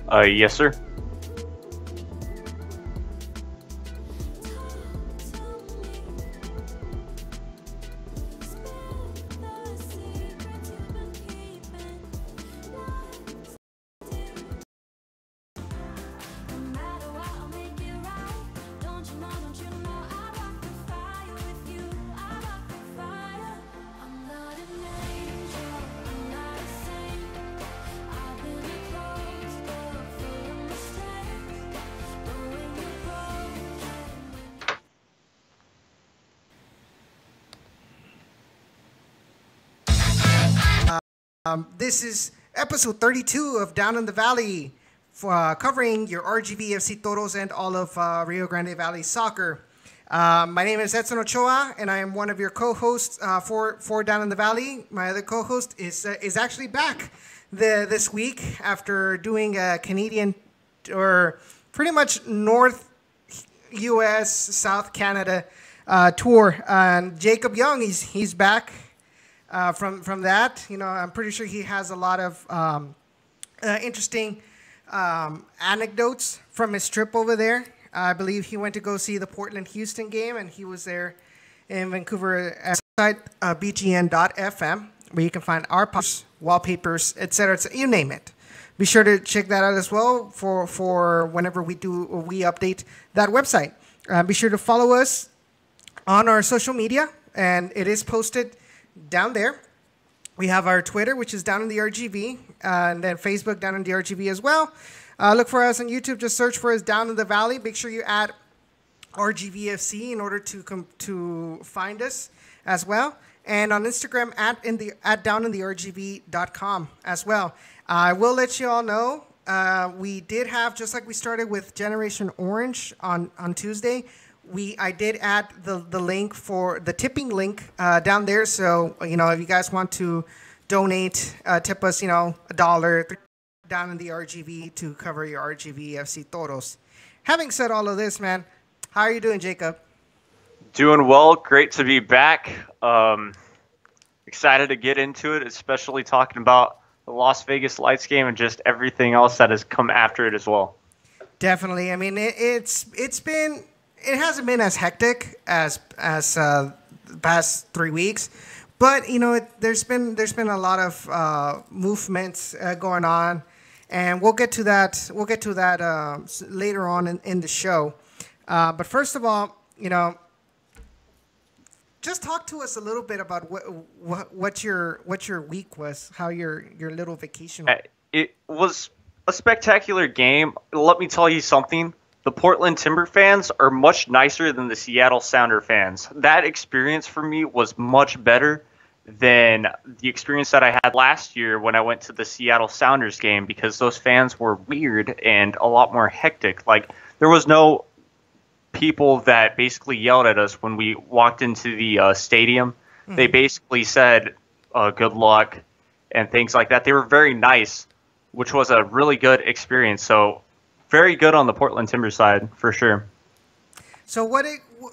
Yes, sir. This is episode 32 of Down in the Valley, for, covering your RGV Toros and all of Rio Grande Valley soccer. My name is Edson Ochoa, and I am one of your co-hosts for Down in the Valley. My other co-host is actually back this week after doing a Canadian, or pretty much North U.S., South Canada tour. And Jacob Young, he's back. From that, I'm pretty sure he has a lot of interesting anecdotes from his trip over there. I believe he went to go see the Portland-Houston game, and he was there in Vancouver at bgn.fm, where you can find our posts, wallpapers, etc., you name it. Be sure to check that out as well for whenever we update that website. Be sure to follow us on our social media, and it is posted down there. We have our Twitter, which is Down in the RGV, and then Facebook, Down in the RGV as well. Look for us on YouTube. Just search for us, Down in the Valley. Make sure you add RGVFC in order to find us as well. And on Instagram, at downintheRGV.com as well. I will let you all know, we did have, just like we started with Generation Orange on Tuesday, I did add the link for the tipping link down there. So, if you guys want to donate, tip us, $1 down in the RGV to cover your RGV FC Toros. Having said all of this, man, how are you doing, Jacob? Doing well. Great to be back. Excited to get into it, especially talking about the Las Vegas Lights game and just everything else that has come after it as well. Definitely. I mean, it hasn't been as hectic as the past 3 weeks, but there's been a lot of movements going on, and we'll get to that. We'll get to that later on in the show. But first of all, just talk to us a little bit about what your week was, how your little vacation was. It was a spectacular game. Let me tell you something. The Portland Timber fans are much nicer than the Seattle Sounder fans. That experience for me was much better than the experience that I had last year when I went to the Seattle Sounders game, because those fans were weird and a lot more hectic. Like, there was no people that basically yelled at us when we walked into the stadium. Mm-hmm. They basically said, good luck and things like that. They were very nice, which was a really good experience. So, very good on the Portland Timber side, for sure. So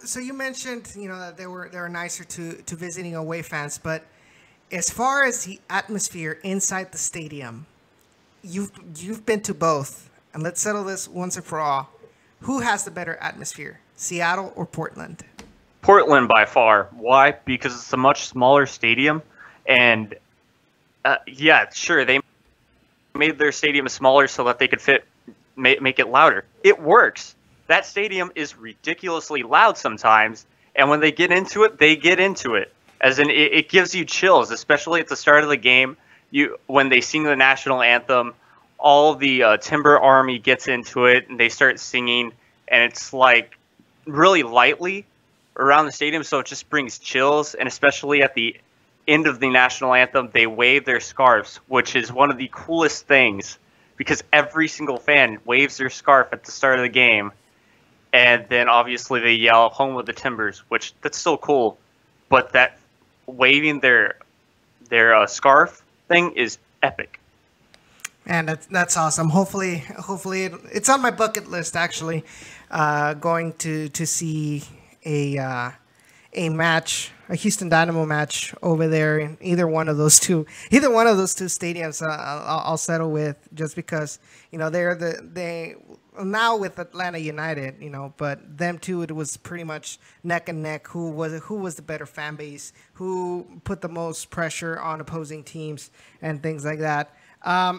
so you mentioned, that they were nicer to visiting away fans, but as far as the atmosphere inside the stadium, you've been to both, and let's settle this once and for all. Who has the better atmosphere, Seattle or Portland? Portland by far. Why? Because it's a much smaller stadium, and yeah, sure, they made their stadium smaller so that they could make it louder. It works. That stadium is ridiculously loud sometimes, and when they get into it, they get into it. As in, it gives you chills, especially at the start of the game. When they sing the national anthem, all the Timber Army gets into it, and they start singing, and it's like really lightly around the stadium, so it just brings chills. And especially at the end of the national anthem, they wave their scarves, which is one of the coolest things, because every single fan waves their scarf at the start of the game. And then obviously they yell "Home with the Timbers," which that's so cool. But that waving their scarf thing is epic. And that's awesome. Hopefully it's on my bucket list, actually, going to see a match a Houston Dynamo match over there in either one of those two stadiums. I'll settle with, just because they now with Atlanta United, but them two, it was pretty much neck and neck. Who was the better fan base? Who put the most pressure on opposing teams and things like that.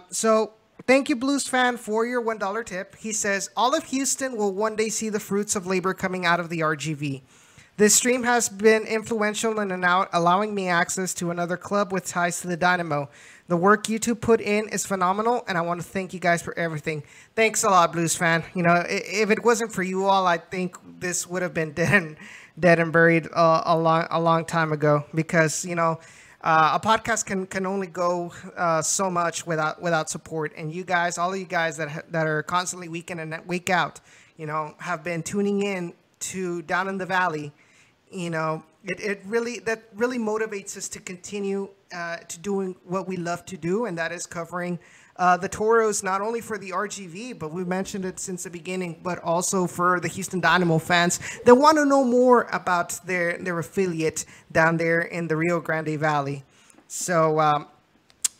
So thank you, Blues fan, for your $1 tip. He says, all of Houston will one day see the fruits of labor coming out of the RGV. This stream has been influential in allowing me access to another club with ties to the Dynamo. The work you two put in is phenomenal, and I want to thank you guys for everything. Thanks a lot, Blues fan. If it wasn't for you all, I think this would have been dead and buried a long time ago, because a podcast can only go so much without support. And you guys, all of you guys that are constantly week in and week out, have been tuning in to Down in the Valley. It really motivates us to continue to doing what we love to do, and that is covering the Toros, not only for the RGV, but we mentioned it since the beginning, but also for the Houston Dynamo fans that want to know more about their affiliate down there in the Rio Grande Valley. So, all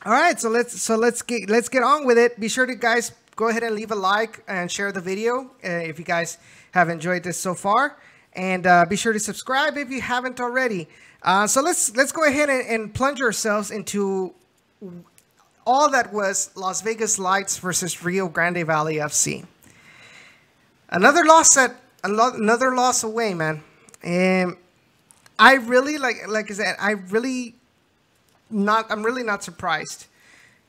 right, so let's get on with it. Be sure to, guys, go ahead and leave a like and share the video if you guys have enjoyed this so far, and be sure to subscribe if you haven't already. So let's go ahead and plunge ourselves into all that was Las Vegas Lights versus Rio Grande Valley FC. Another loss away, man. And I really like I said, I'm really not surprised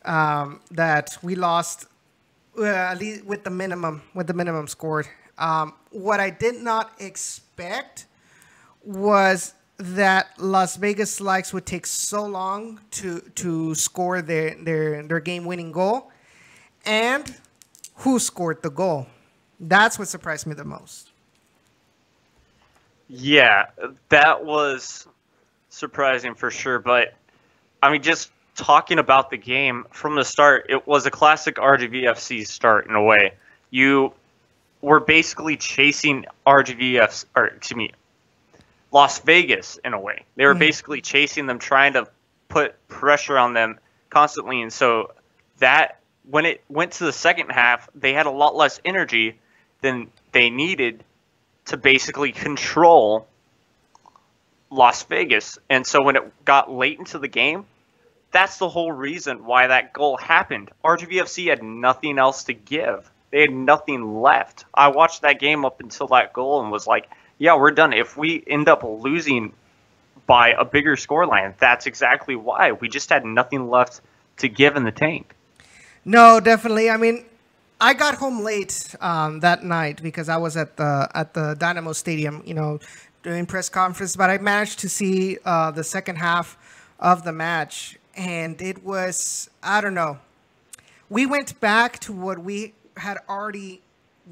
that we lost at least with the minimum scored. What I did not expect was that Las Vegas Lights would take so long to score their game-winning goal, and who scored the goal. That's what surprised me the most. Yeah, that was surprising for sure. But, I mean, just talking about the game from the start, it was a classic RGVFC start in a way. You were basically chasing Las Vegas in a way. They were basically chasing them, trying to put pressure on them constantly. And so that when it went to the second half, they had a lot less energy than they needed to basically control Las Vegas. And so when it got late into the game, that's the whole reason why that goal happened. RGVFC had nothing else to give. They had nothing left. I watched that game up until that goal and was like, yeah, we're done. If we end up losing by a bigger scoreline, that's exactly why. We just had nothing left to give in the tank. No, definitely. I mean, I got home late that night because I was at the Dynamo Stadium, doing press conference. But I managed to see the second half of the match, and it was, I don't know. We went back to what we had already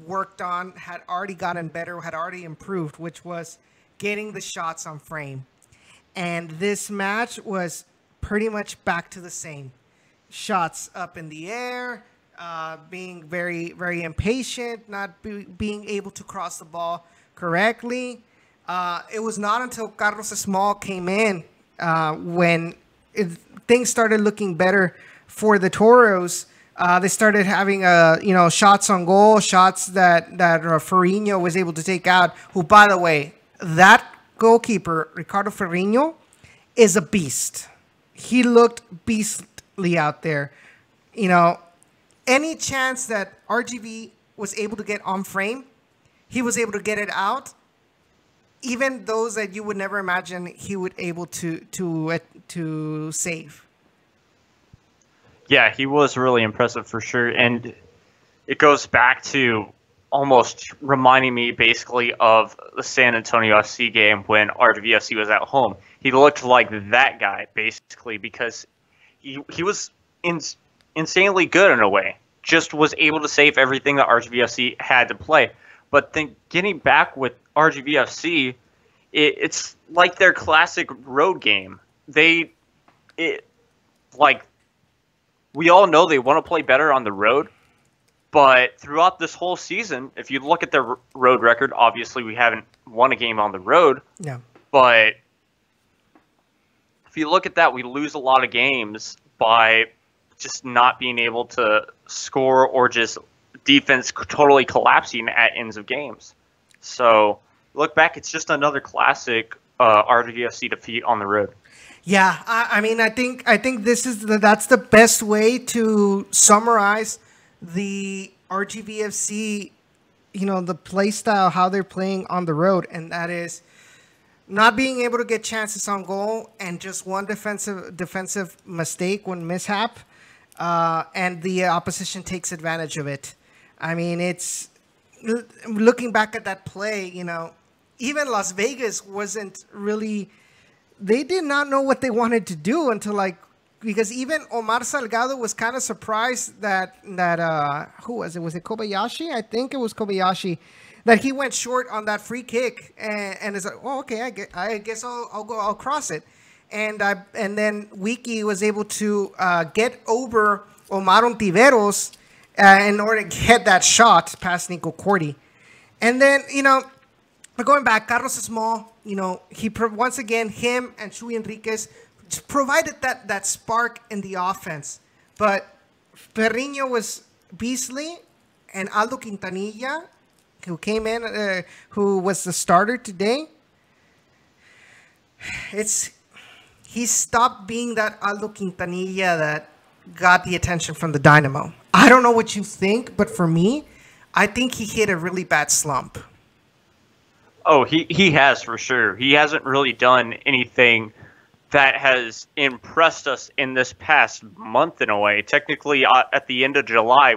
worked on, had already gotten better, had already improved, which was getting the shots on frame. And this match was pretty much back to the same. Shots up in the air, being very, very impatient, not being able to cross the ball correctly. It was not until Carlos Small came in when things started looking better for the Toros. They started having shots on goal, shots that Ferrinho was able to take out. Who, by the way, that goalkeeper, Ricardo Ferrinho, is a beast. He looked beastly out there. Any chance that RGV was able to get on frame, he was able to get it out. Even those that you would never imagine he would able to save. Yeah, he was really impressive for sure. And it goes back to almost reminding me basically of the San Antonio FC game when RGVFC was at home. He looked like that guy basically because he was insanely good in a way. Just was able to save everything that RGVFC had to play. But then getting back with RGVFC, it's like their classic road game. We all know they want to play better on the road, but throughout this whole season, if you look at their road record, obviously we haven't won a game on the road. Yeah. But if you look at that, we lose a lot of games by just not being able to score or just defense totally collapsing at ends of games. So look back, it's just another classic RWFC defeat on the road. Yeah, I mean, I think that's the best way to summarize the RGVFC, the play style, how they're playing on the road, and that is not being able to get chances on goal and just one defensive mistake, one mishap, and the opposition takes advantage of it. I mean, it's looking back at that play, even Las Vegas wasn't really. They did not know what they wanted to do until because even Omar Salgado was kind of surprised that who was it? Was it Kobayashi? I think it was Kobayashi, that he went short on that free kick and is like, oh, okay, I guess I'll cross it, and then Wiki was able to get over Omar Ontiveros in order to get that shot past Nico Cordy, and then but going back, Carlos Small, once again, him and Chuy Enriquez provided that spark in the offense. But Perriño was beastly, and Aldo Quintanilla, who came in, who was the starter today, he stopped being that Aldo Quintanilla that got the attention from the Dynamo. I don't know what you think, but for me, I think he hit a really bad slump. Oh, he has for sure. He hasn't really done anything that has impressed us in this past month in a way. Technically, at the end of July,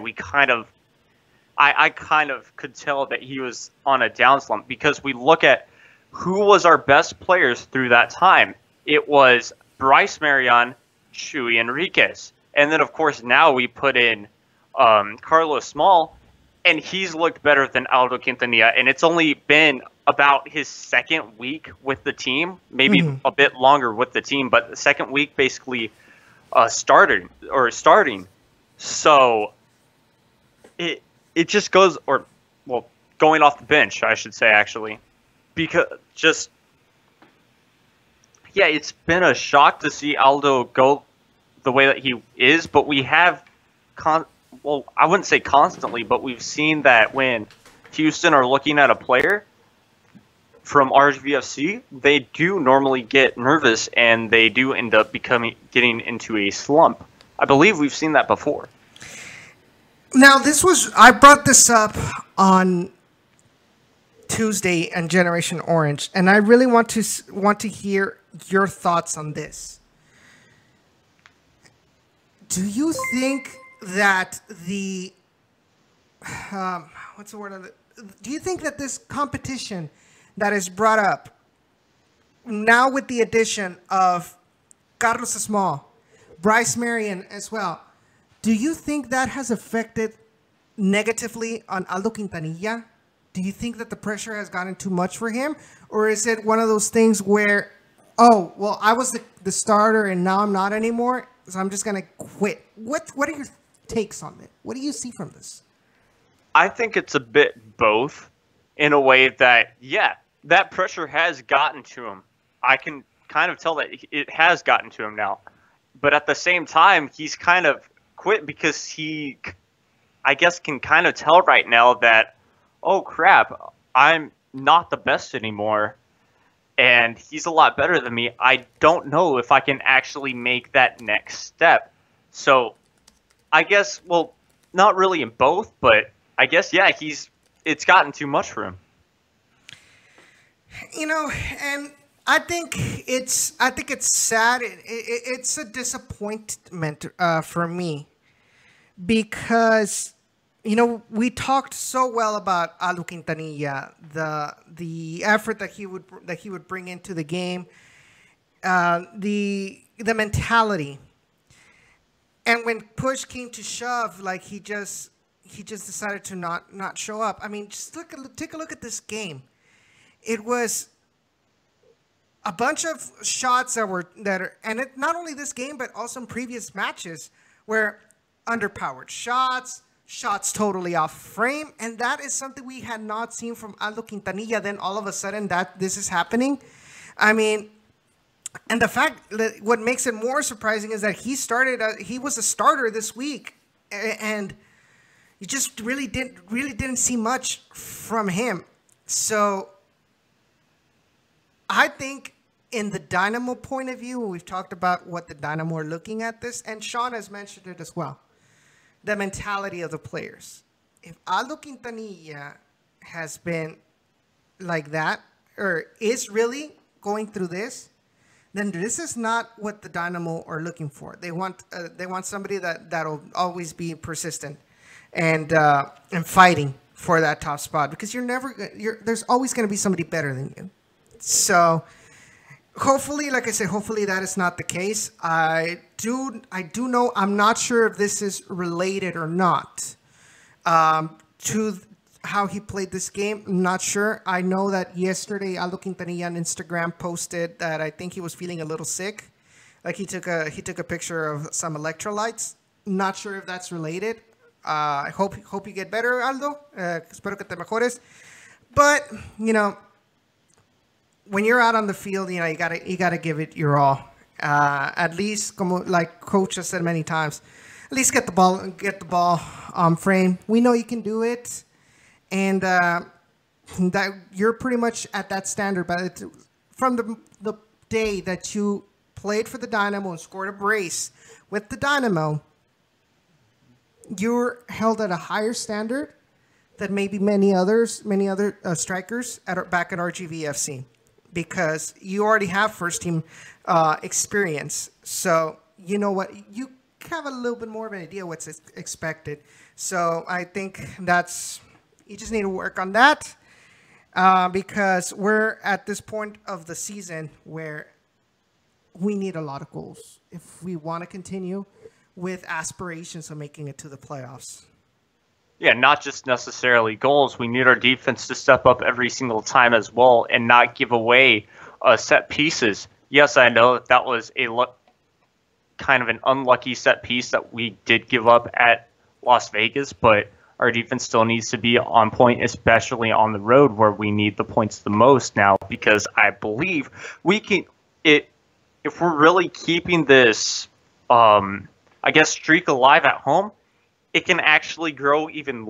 I kind of could tell that he was on a down slump because we look at who was our best players through that time. It was Bryce Marion, Chuy Enriquez. And then, of course, now we put in Carlos Small, and he's looked better than Aldo Quintanilla. And it's only been about his second week with the team, maybe a bit longer with the team, but the second week basically starting. So it just goes, going off the bench, I should say, actually, because it's been a shock to see Aldo go the way that he is, but we have, I wouldn't say constantly, but we've seen that when Houston are looking at a player from RGVFC, they do normally get nervous and they do end up getting into a slump. I believe we've seen that before. Now, I brought this up on Tuesday and Generation Orange, and I really want to hear your thoughts on this. Do you think that do you think that this competition that is brought up now with the addition of Carlos Small, Bryce Marion as well, do you think that has affected negatively on Aldo Quintanilla? Do you think that the pressure has gotten too much for him? Or is it one of those things where, I was the starter and now I'm not anymore, so I'm just going to quit? What are your takes on it? What do you see from this? I think it's a bit both in a way that, that pressure has gotten to him. I can kind of tell that it has gotten to him now. But at the same time, he's kind of quit because he, I guess, can kind of tell right now that, oh crap, I'm not the best anymore. And he's a lot better than me. I don't know if I can actually make that next step. So I guess, not really in both, but I guess, it's gotten too much for him. And I think it's sad. It's a disappointment for me because we talked so well about Aldo Quintanilla, the effort that he would bring into the game, the mentality, and when push came to shove, he just decided to not show up. I mean, just take a look at this game. It was a bunch of shots and not only this game, but also in previous matches, were underpowered shots totally off frame, and that is something we had not seen from Aldo Quintanilla. Then all of a sudden, this is happening. I mean, And the fact that what makes it more surprising is that he was a starter this week, and you just really didn't see much from him. So I think in the Dynamo point of view, we've talked about what the Dynamo are looking at this, and Sean has mentioned it as well. The mentality of the players. If Aldo Quintanilla has been like that, or is really going through this, then this is not what the Dynamo are looking for. They want somebody that'll always be persistent and fighting for that top spot, because there's always going to be somebody better than you. So hopefully, like I said, hopefully that is not the case. I do know, I'm not sure if this is related or not to how he played this game. I'm not sure. I know that yesterday Aldo Quintanilla on Instagram posted that I think he was feeling a little sick. Like he took a picture of some electrolytes. Not sure if that's related. I hope you get better, Aldo. Espero que te mejores. But when you're out on the field, you gotta give it your all. At least, como like Coach has said many times, at least get the ball frame. We know you can do it, and that you're pretty much at that standard. But from the day that you played for the Dynamo and scored a brace with the Dynamo, you're held at a higher standard than maybe many other strikers back at RGVFC. Because you already have first team experience. So you know what, you have a little bit more of an idea what's expected. So I think you just need to work on that because we're at this point of the season where we need a lot of goals if we want to continue with aspirations of making it to the playoffs. Yeah, not just necessarily goals. We need our defense to step up every single time as well and not give away set pieces. Yes, I know that was kind of an unlucky set piece that we did give up at Las Vegas, but our defense still needs to be on point, especially on the road where we need the points the most now, because I believe we can if we're really keeping this streak alive at home, it can actually grow even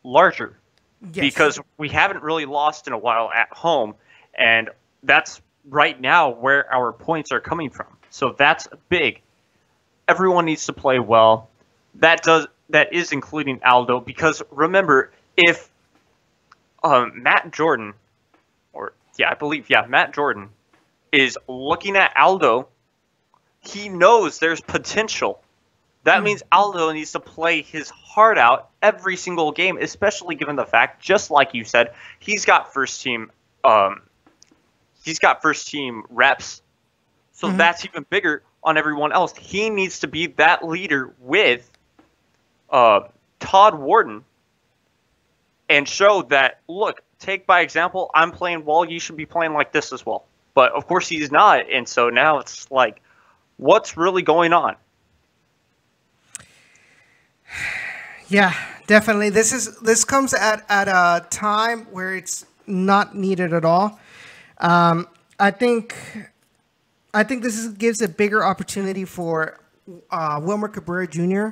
larger. Yes. Because we haven't really lost in a while at home, and that's right now where our points are coming from. So that's big. Everyone needs to play well. That is including Aldo, because remember, if Matt Jordan is looking at Aldo, he knows there's potential. That means Aldo needs to play his heart out every single game, especially given the fact, just like you said, he's got first team reps. So that's even bigger on everyone else. He needs to be that leader with Todd Warden and show that, look, take by example, I'm playing well, you should be playing like this as well. But of course he's not, and so now it's like, what's really going on? Yeah, definitely. This comes at a time where it's not needed at all. I think this gives a bigger opportunity for Wilmer Cabrera Jr.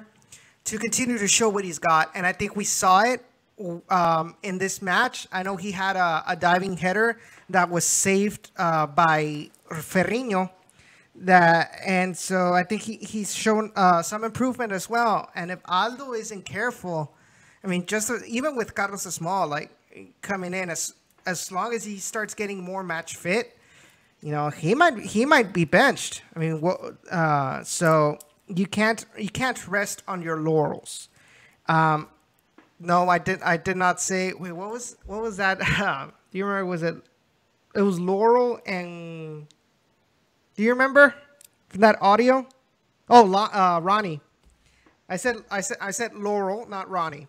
to continue to show what he's got, and I think we saw it in this match. I know he had a diving header that was saved by Ferrinho. And so I think he's shown some improvement as well. And if Aldo isn't careful, I mean, even with Carlos Small, like coming in, as long as he starts getting more match fit, he might be benched. I mean, so you can't rest on your laurels. No, I did not say. Wait, what was that? Do you remember? It was Laurel and. Do you remember from that audio? Oh, Ronnie. I said Laurel, not Ronnie.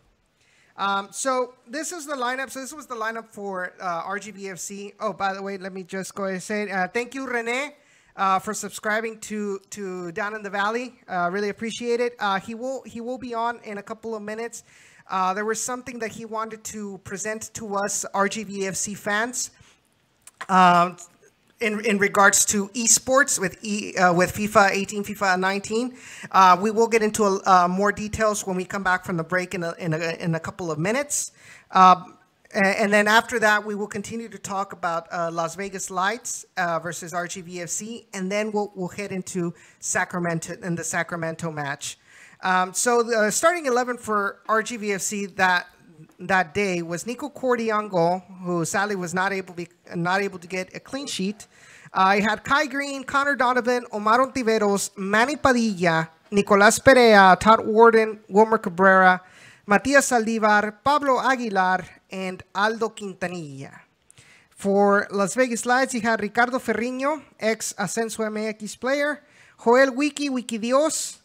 So this is the lineup. So this was the lineup for RGBFC. Oh, by the way, let me just go ahead and say thank you, Rene, for subscribing to Down in the Valley. Really appreciate it. He will be on in a couple of minutes. There was something that he wanted to present to us RGBFC fans. in regards to esports with FIFA 18, FIFA 19. We will get into more details when we come back from the break in a couple of minutes. And then after that, we will continue to talk about Las Vegas Lights versus RGVFC, and then we'll head into Sacramento in the Sacramento match. So the starting 11 for RGVFC that day was Nico Cordy on goal, who sadly was not able to get a clean sheet. I had Kai Green, Connor Donovan, Omar Ontiveros, Manny Padilla, Nicolas Perea, Todd Warden, Wilmer Cabrera, Matias Saldivar, Pablo Aguilar, and Aldo Quintanilla. For Las Vegas Lights, you had Ricardo Ferriño, ex-Ascenso MX player, Joel Wikidios,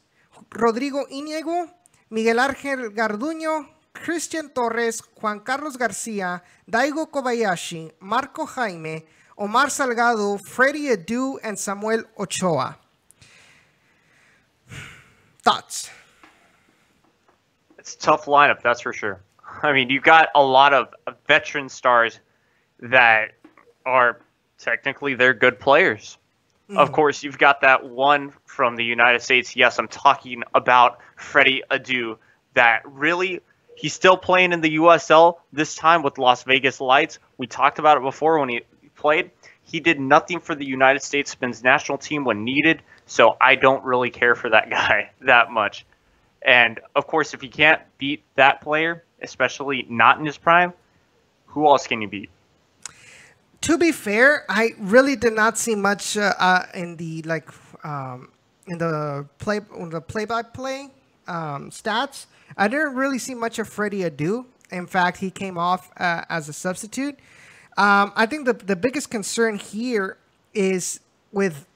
Rodrigo Iñigo, Miguel Ángel Garduño, Christian Torres, Juan Carlos García, Daigo Kobayashi, Marco Jaime, Omar Salgado, Freddy Adu, and Samuel Ochoa. Thoughts? It's a tough lineup, that's for sure. I mean, you got a lot of veteran stars that are technically they're good players. Of course, you've got that one from the United States. Yes, I'm talking about Freddy Adu. That really, he's still playing in the USL, this time with Las Vegas Lights. We talked about it before when he played. He did nothing for the United States men's national team when needed, so I don't really care for that guy that much. And, of course, if you can't beat that player, especially not in his prime, who else can you beat? To be fair, I really did not see much in the play-by-play stats. I didn't really see much of Freddy Adu. In fact, he came off as a substitute. I think the biggest concern here is with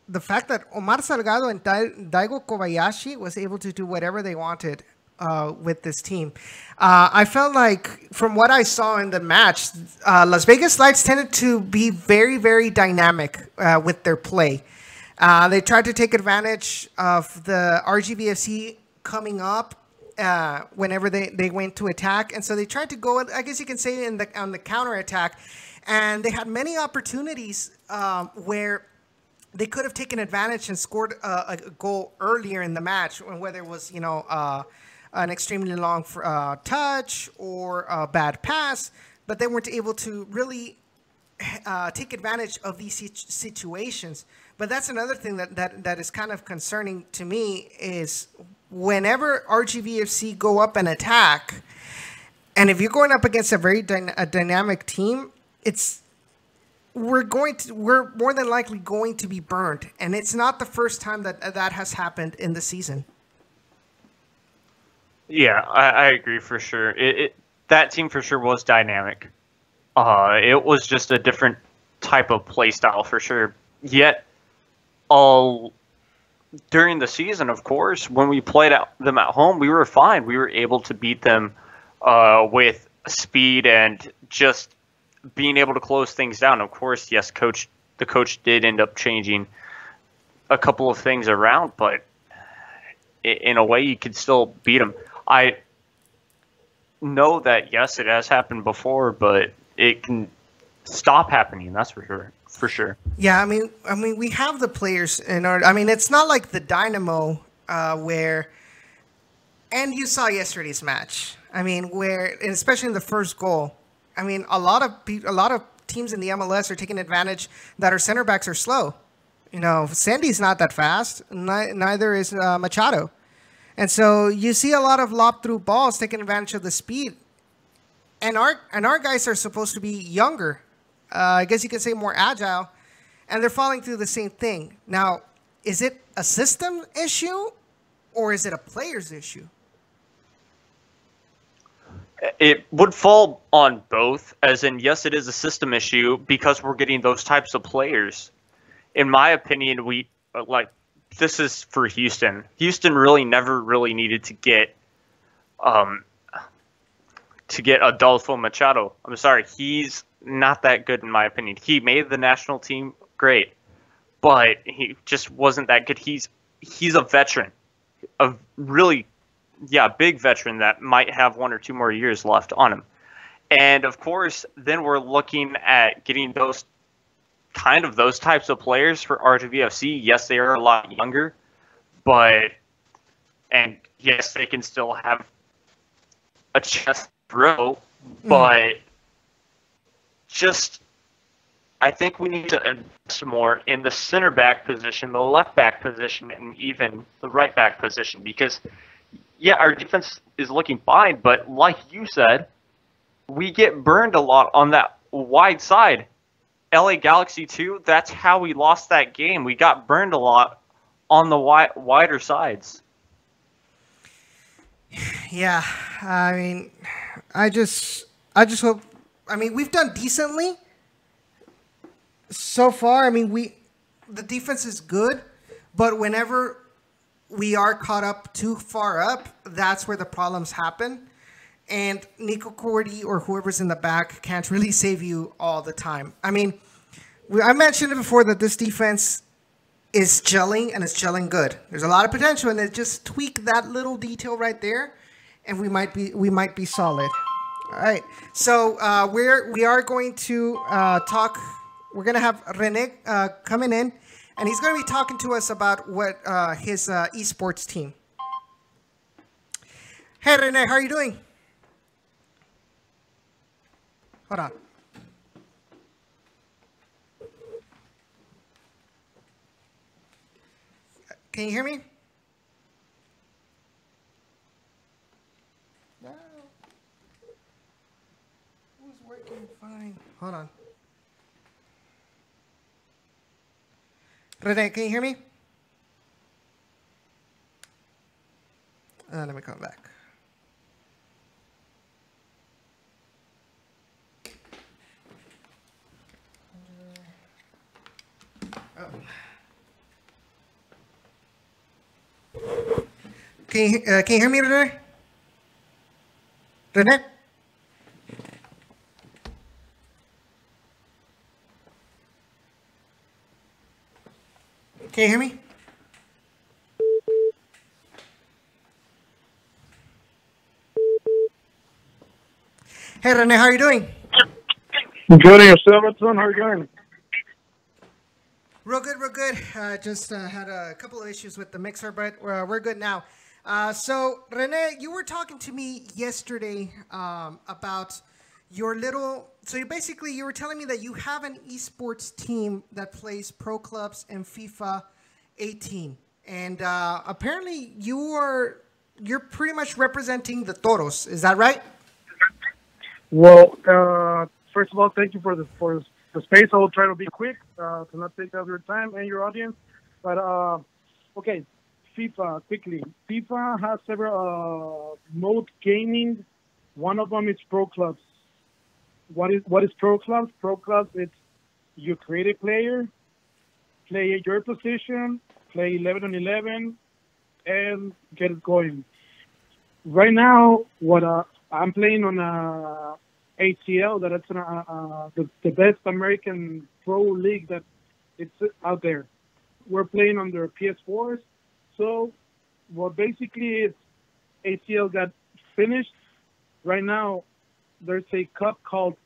the fact that Omar Salgado and Daigo Kobayashi was able to do whatever they wanted with this team. I felt like from what I saw in the match, Las Vegas Lights tended to be very, very dynamic with their play. They tried to take advantage of the RGVFC coming up whenever they went to attack. And so they tried to go, I guess you can say, on the counter attack. And they had many opportunities where they could have taken advantage and scored a goal earlier in the match, whether it was, an extremely long touch or a bad pass, but they weren't able to really take advantage of these situations. But that's another thing that is kind of concerning to me is whenever RGVFC go up and attack, and if you're going up against a very dynamic team, we're more than likely going to be burned, and it's not the first time that has happened in the season. Yeah, I agree for sure. That team for sure was dynamic. It was just a different type of play style for sure. Yet, during the season, of course, when we played them at home, we were fine. We were able to beat them with speed and just being able to close things down. Of course, yes, the coach did end up changing a couple of things around, but in a way, you could still beat them. I know that, yes, it has happened before, but it can stop happening. That's for sure. For sure. Yeah, I mean, we have the players in our. I mean, it's not like the Dynamo where, and you saw yesterday's match. I mean, and especially in the first goal. I mean, a lot of teams in the MLS are taking advantage that our center backs are slow. Sandy's not that fast. Neither is Machado. And so you see a lot of lob-through balls taking advantage of the speed. And our guys are supposed to be younger. I guess you could say more agile. And they're falling through the same thing. Now, is it a system issue or is it a player's issue? It would fall on both, as in, yes, it is a system issue because we're getting those types of players. In my opinion, this is for Houston. Houston really never really needed to get Adolfo Machado. I'm sorry, he's not that good in my opinion. He made the national team, great, but he just wasn't that good. He's a veteran, a really big veteran that might have 1 or 2 more years left on him. And of course, then we're looking at getting those kind of those types of players for RGVFC. Yes, they are a lot younger, and yes, they can still have a chance to grow, but just I think we need to invest more in the center back position, the left back position, and even the right back position. Because, yeah, our defense is looking fine, but like you said, we get burned a lot on that wide side. LA Galaxy 2, that's how we lost that game. We got burned a lot on the wider sides. Yeah, I mean, I just hope. I mean, we've done decently so far. I mean, the defense is good, but whenever we are caught up too far up, that's where the problems happen. And Nico Cordy or whoever's in the back can't really save you all the time. I mean, I mentioned it before that this defense is gelling, and it's gelling good. There's a lot of potential, and just tweak that little detail right there, and we might be solid. All right, so we are going to talk. We're gonna have Rene coming in, and he's gonna be talking to us about what his esports team. Hey, Rene, how are you doing? Hold on. Can you hear me? No. It was working fine. Hold on. Rene, can you hear me? Let me come back. Oh. Can you hear me, Rene? Rene? Can you hear me? Hey, Rene, how are you doing? Good, and yourself, Edson? How are you going? Real good, real good. Just had a couple of issues with the mixer, but we're good now. So, Rene, you were talking to me yesterday about your little... So, you were telling me that you have an esports team that plays pro clubs and FIFA 18. And apparently you're pretty much representing the Toros. Is that right? Well, first of all, thank you for the space. I will try to be quick to not take up your time and your audience. But, okay, FIFA, quickly. FIFA has several mode gaming. One of them is pro clubs. What is pro clubs? Pro clubs, it's you create a player, play at your position, play 11 on 11, and get it going. Right now, what I'm playing on ACL, that it's the best American pro league that it's out there. We're playing on their PS4s. So, what basically is ACL got finished. Right now, there's a cup called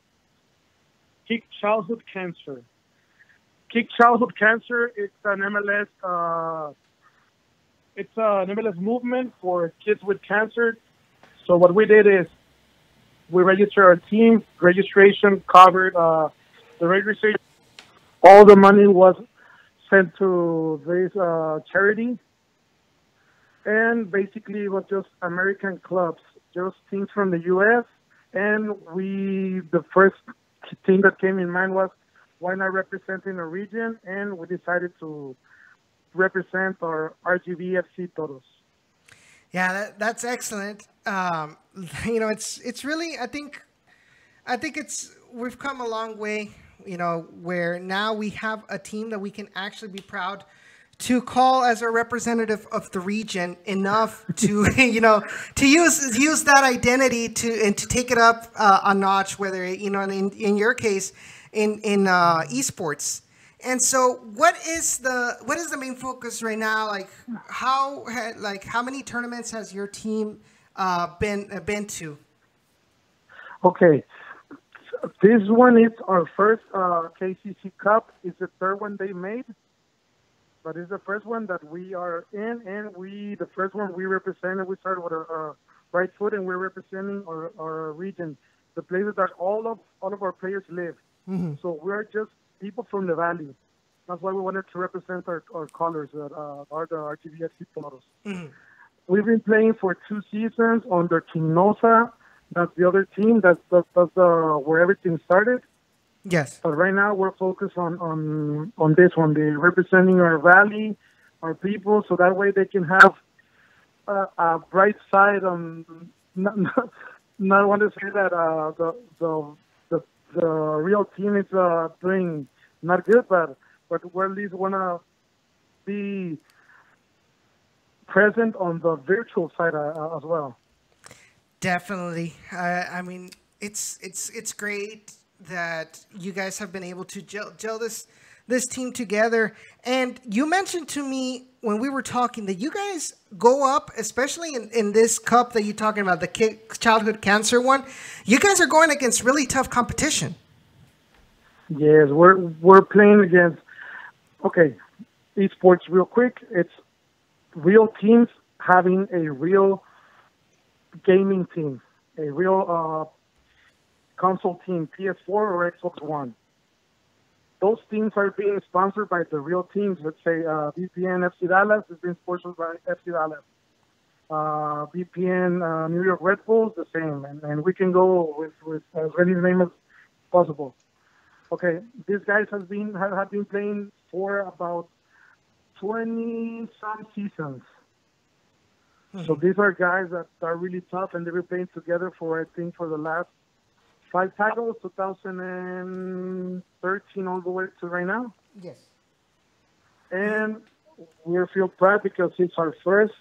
Kick Childhood Cancer. Kick Childhood Cancer, it's an MLS. It's an MLS movement for kids with cancer. So what we did is we registered our team. Registration covered the registration. All the money was sent to this charity. And basically it was just American clubs, just teams from the U.S. And the first thing that came in mind was, why not representing a region? And we decided to represent our RGVFC Toros. Yeah, that's excellent. It's really, I think we've come a long way, where now we have a team that we can actually be proud to call as a representative of the region enough to, to use that identity to take it up a notch, whether, in your case, in esports. And so, what is the main focus right now? Like, how many tournaments has your team been to? Okay, This one is our first KCC Cup. It's the third one they made, but it's the first one that we are in, and the first one we represented. We started with our right foot, and we're representing our region, the places that all of our players live. Mm-hmm. So we're just people from the valley. That's why we wanted to represent our colors that are the RGVFC Toros. Mm-hmm. We've been playing for 2 seasons under Quinosa. That's the other team. That's where everything started. Yes. But right now we're focused on this one. They're representing our valley, our people, so that way they can have a bright side on. Not want to say that the real team is doing not good, but we at least want to be present on the virtual side as well. Definitely. I mean, it's great that you guys have been able to gel this team together. And you mentioned to me when we were talking that you guys go up, especially in this cup that you're talking about, the childhood cancer one. You guys are going against really tough competition. Yes, we're playing against. Okay, esports real quick. It's real teams having a real gaming team, a real console team, PS4 or Xbox One. Those teams are being sponsored by the real teams. Let's say VPN FC Dallas is being sponsored by FC Dallas. VPN New York Red Bulls, the same. And we can go with as many names as possible. Okay, these guys have been playing for about 20-some seasons. Mm-hmm. So these are guys that are really tough, and they've been playing together for, I think, for the last 5 titles, 2013 all the way to right now. Yes. And we feel proud because it's our first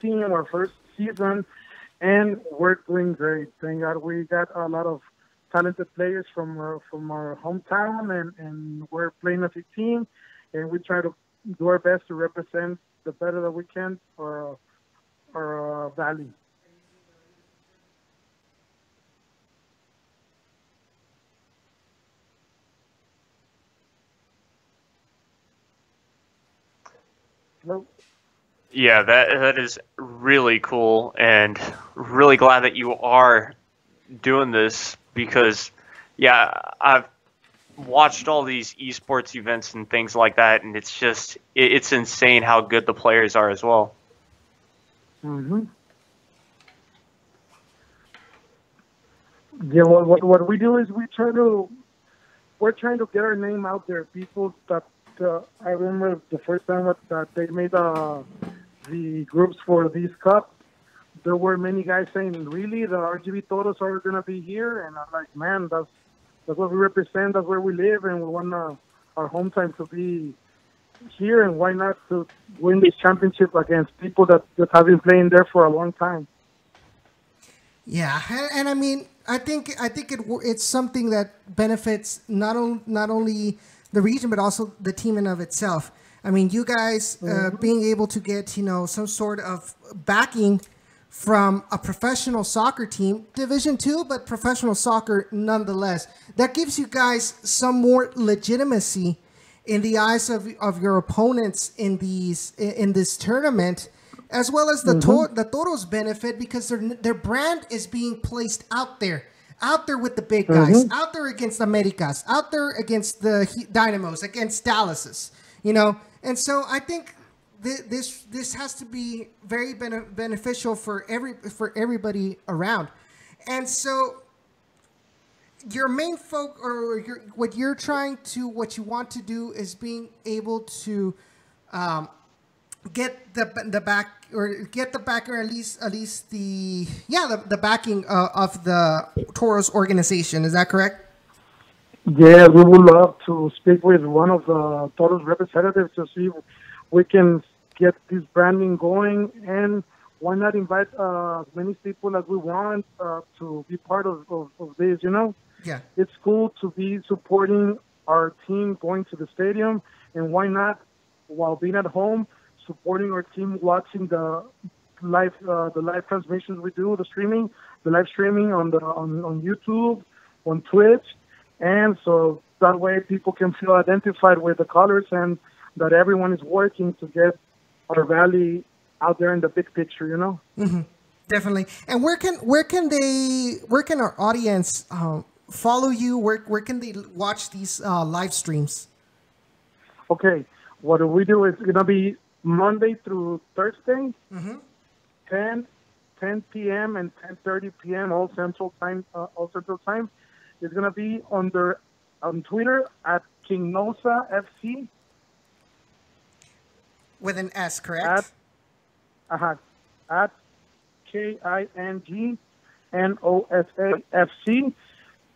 team, our first season, and we're doing great. Thank God we got a lot of talented players from our hometown, and we're playing as a team, and we try to do our best to represent the better that we can for our valley. Hello? Yeah, that is really cool, and really glad that you are doing this because, yeah, I've watched all these esports events and things like that, and it's just it's insane how good the players are as well. Mm-hmm. Yeah, what we do is we're trying to get our name out there. People that I remember the first time that they made the groups for this cup, there were many guys saying, "Really, the RGV Toros are gonna be here?" And I'm like, "Man, that's what we represent. That's where we live, and we want our hometown to be here. And why not to win this championship against people that have been playing there for a long time?" Yeah, and I mean, I think it's something that benefits not only the region but also the team in of itself. I mean, you guys being able to get some sort of backing from a professional soccer team, Division II, but professional soccer nonetheless. That gives you guys some more legitimacy in the eyes of your opponents in this tournament, as well as the Toros benefit because their brand is being placed out there with the big guys, out there against Americas, out there against the Dynamos, against Dallases, And so I think this has to be very beneficial for everybody around. And so your main what you want to do is being able to get the back or at least the backing of the Toros organization. Is that correct? Yeah, we would love to speak with one of the Toros representatives to see if we can get this branding going, and why not invite as many people as we want to be part of this, Yeah. It's cool to be supporting our team going to the stadium, and why not, while being at home, supporting our team watching the live transmissions we do, the live streaming on YouTube, on Twitch, and so that way people can feel identified with the colors and that everyone is working to get our valley out there in the big picture, you know. Mm-hmm. Definitely. And where can our audience follow you? Where can they watch these live streams? Okay, what we do is gonna be Monday through Thursday, Mm-hmm. 10 p.m. and 10:30 p.m. all Central Time. It's gonna be on Twitter at Kingnosa FC. With an S, correct? At KINGNOSA FC.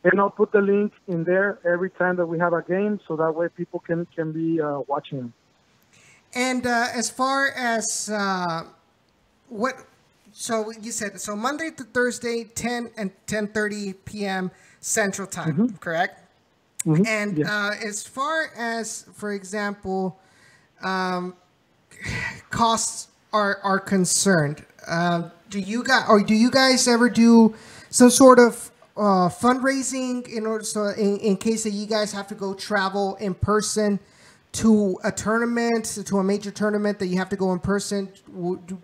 And I'll put the link in there every time that we have a game, so that way people can be watching. And as far as so you said, so Monday to Thursday, 10 and 10:30 p.m. Central Time, Mm-hmm. correct? Mm-hmm. And Yes. as far as, for example, costs are concerned, do you guys ever do some sort of fundraising in order, so in case that you guys have to go travel in person to a tournament, to a major tournament that you have to go in person?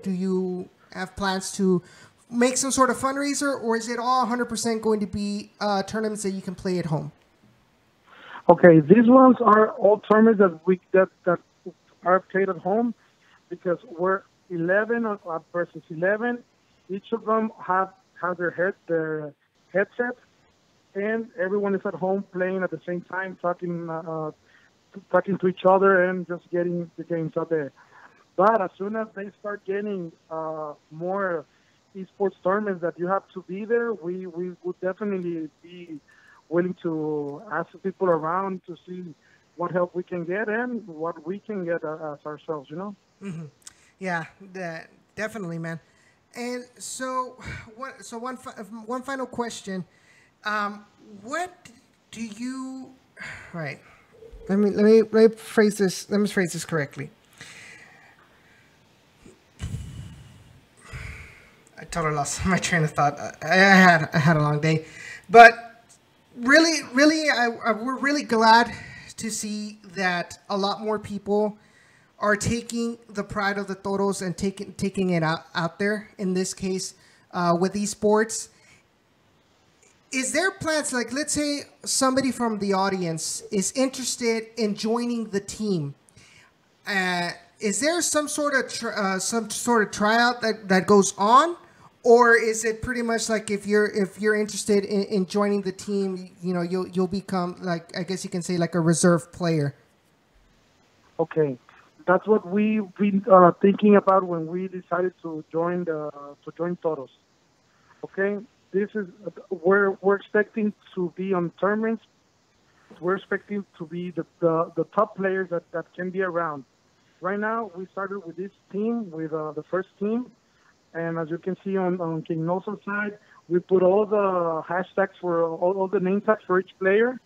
Do you have plans to make some sort of fundraiser, or is it all 100% going to be tournaments that you can play at home? Okay, these ones are all tournaments that are played at home, because we're 11 versus 11. Each of them have their headset, and everyone is at home playing at the same time, talking to each other and just getting the games out there. But as soon as they start getting more esports tournaments that you have to be there, we would definitely be willing to ask the people around to see what help we can get and what we can get as ourselves, you know? Mm-hmm. Yeah, definitely, man. And so, one final question. What do you? Right. Let me phrase this. Let me phrase this correctly. I totally lost my train of thought. I had a long day, but really, we're really glad to see that a lot more people are taking the pride of the Toros and taking it out there. In this case, with esports. Is there plans, like, let's say somebody from the audience is interested in joining the team? Is there some sort of tryout that goes on, or is it pretty much like if you're interested in joining the team, you know, you'll become, like, I guess you can say, like a reserve player? Okay, that's what we've been thinking about when we decided to join Toros. Okay. This is we're expecting to be on tournaments. We're expecting to be the top players that can be around. Right now, we started with this team, with the first team, and as you can see on King Nosa's side, we put all the hashtags for all the name tags for each player.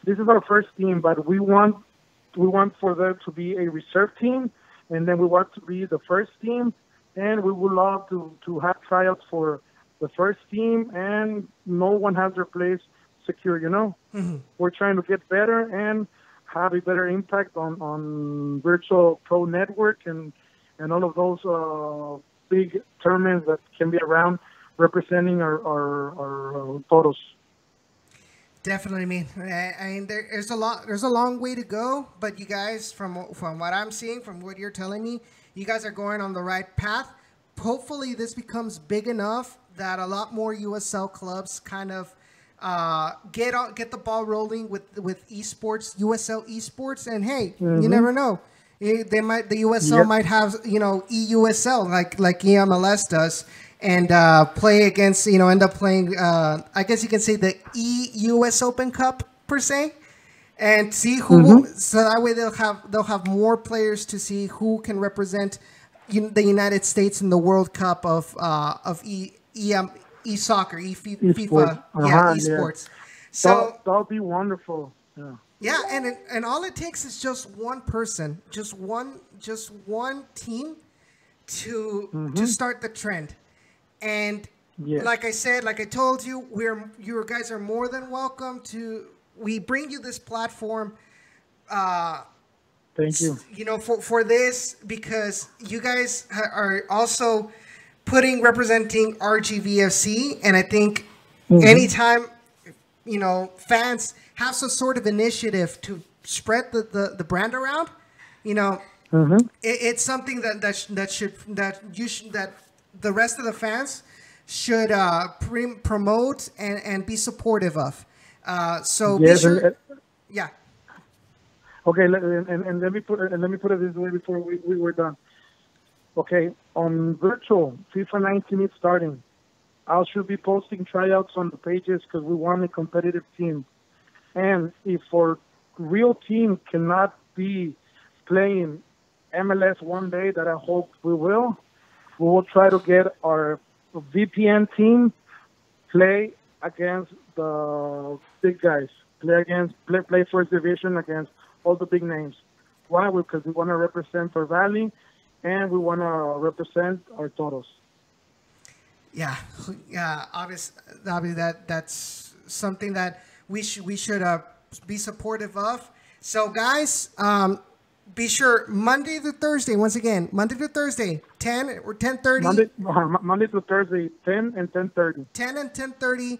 This is our first team, but we want for there to be a reserve team, and then we want to be the first team, and we would love to have tryouts for the first team, and no one has their place secure, you know? Mm-hmm. We're trying to get better and have a better impact on Virtual Pro Network and all of those big tournaments that can be around representing our Toros. Definitely, I mean, there's a long way to go, but you guys, from what I'm seeing, from what you're telling me, you guys are going on the right path. Hopefully this becomes big enough that a lot more USL clubs kind of get the ball rolling with esports, USL esports, and hey, you never know, the USL might have, you know, EUSL like EMLS does, and play against, you know, end up playing I guess you can say the US Open Cup per se, and see who so that way they'll have more players to see who can represent the United States in the World Cup of e-soccer, FIFA, esports. So that'll be wonderful. Yeah, and all it takes is just one person, just one team to start the trend. And Yes. like I said, like I told you, you guys are more than welcome to. We bring you this platform, Thank you. for this because you guys are also representing RGVFC, and I think anytime fans have some sort of initiative to spread the brand around, it's something that the rest of the fans should promote and be supportive of. So be Yes, sure, yeah. Okay, and let me put it this way before we were done. Okay, on virtual FIFA 19 is starting. I should be posting tryouts on the pages because we want a competitive team. And if our real team cannot be playing MLS one day, that I hope we will try to get our VPN team play against the big guys, play first division against all the big names. Why? Because we want to represent our valley and we want to represent our toros. Yeah, obviously that's something that we should be supportive of. So guys, be sure Monday to Thursday. Once again, Monday to Thursday, 10 or 10:30. Monday to Thursday, 10 and 10:30. 10 and 10:30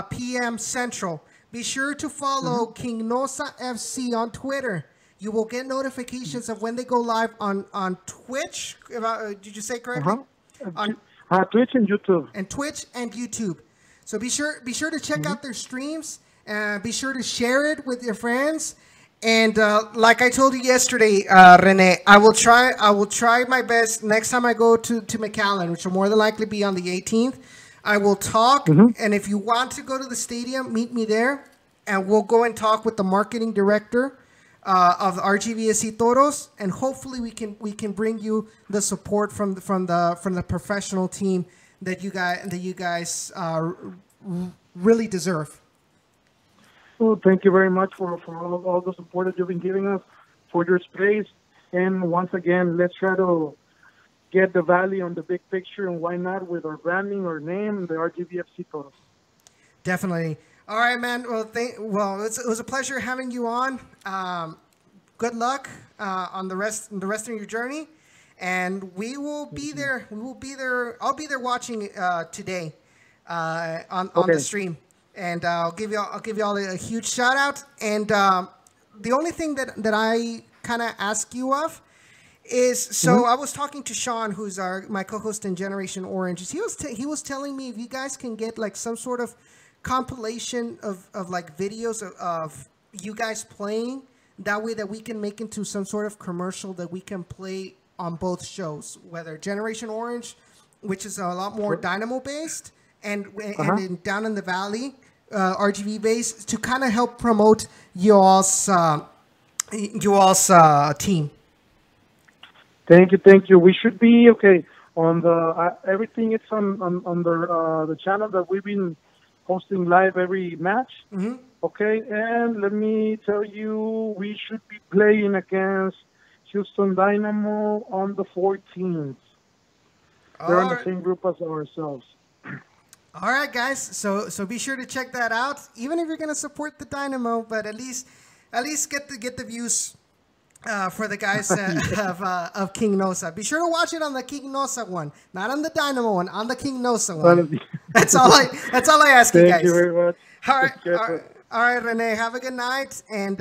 p.m. Central. Be sure to follow King Nosa FC on Twitter. You will get notifications of when they go live on Twitch. Did you say correctly? On Twitch and YouTube. And Twitch and YouTube. So be sure to check out their streams. Be sure to share it with your friends. And like I told you yesterday, Rene, I will try my best next time I go to McAllen, which will more than likely be on the 18th. I will talk, and if you want to go to the stadium, meet me there, and we'll go and talk with the marketing director of the RGVSC Toros, and hopefully we can bring you the support from the professional team that you guys really deserve. Well, thank you very much for all the support that you've been giving us, for your space, and once again, let's try to get the Valley on the big picture, and why not with our branding, our name, the RGVFC Toros. Definitely. All right, man. Well, it was a pleasure having you on. Good luck on the rest of your journey, and we will be there. We will be there. I'll be there watching today on the stream, and I'll give you all a huge shout out. And the only thing that I kind of ask you of is I was talking to Sean, who's my co-host in Generation Orange. He was telling me if you guys can get like some sort of compilation of like videos of you guys playing, that way that we can make into some sort of commercial that we can play on both shows, whether Generation Orange, which is a lot more Dynamo based, and down in the Valley, RGV based, to kind of help promote y'all's team. Thank you. We should be okay on the everything. It's on the channel that we've been posting live every match. Okay, and let me tell you, we should be playing against Houston Dynamo on the 14th. They're in the same group as ourselves. All right, guys. So be sure to check that out. Even if you're gonna support the Dynamo, but at least get the views for the guys of King Nosa. Be sure to watch it on the King Nosa one, not on the Dynamo one, on the King Nosa one. That's all I ask you guys. Thank you very much. All right, Rene. Have a good night, and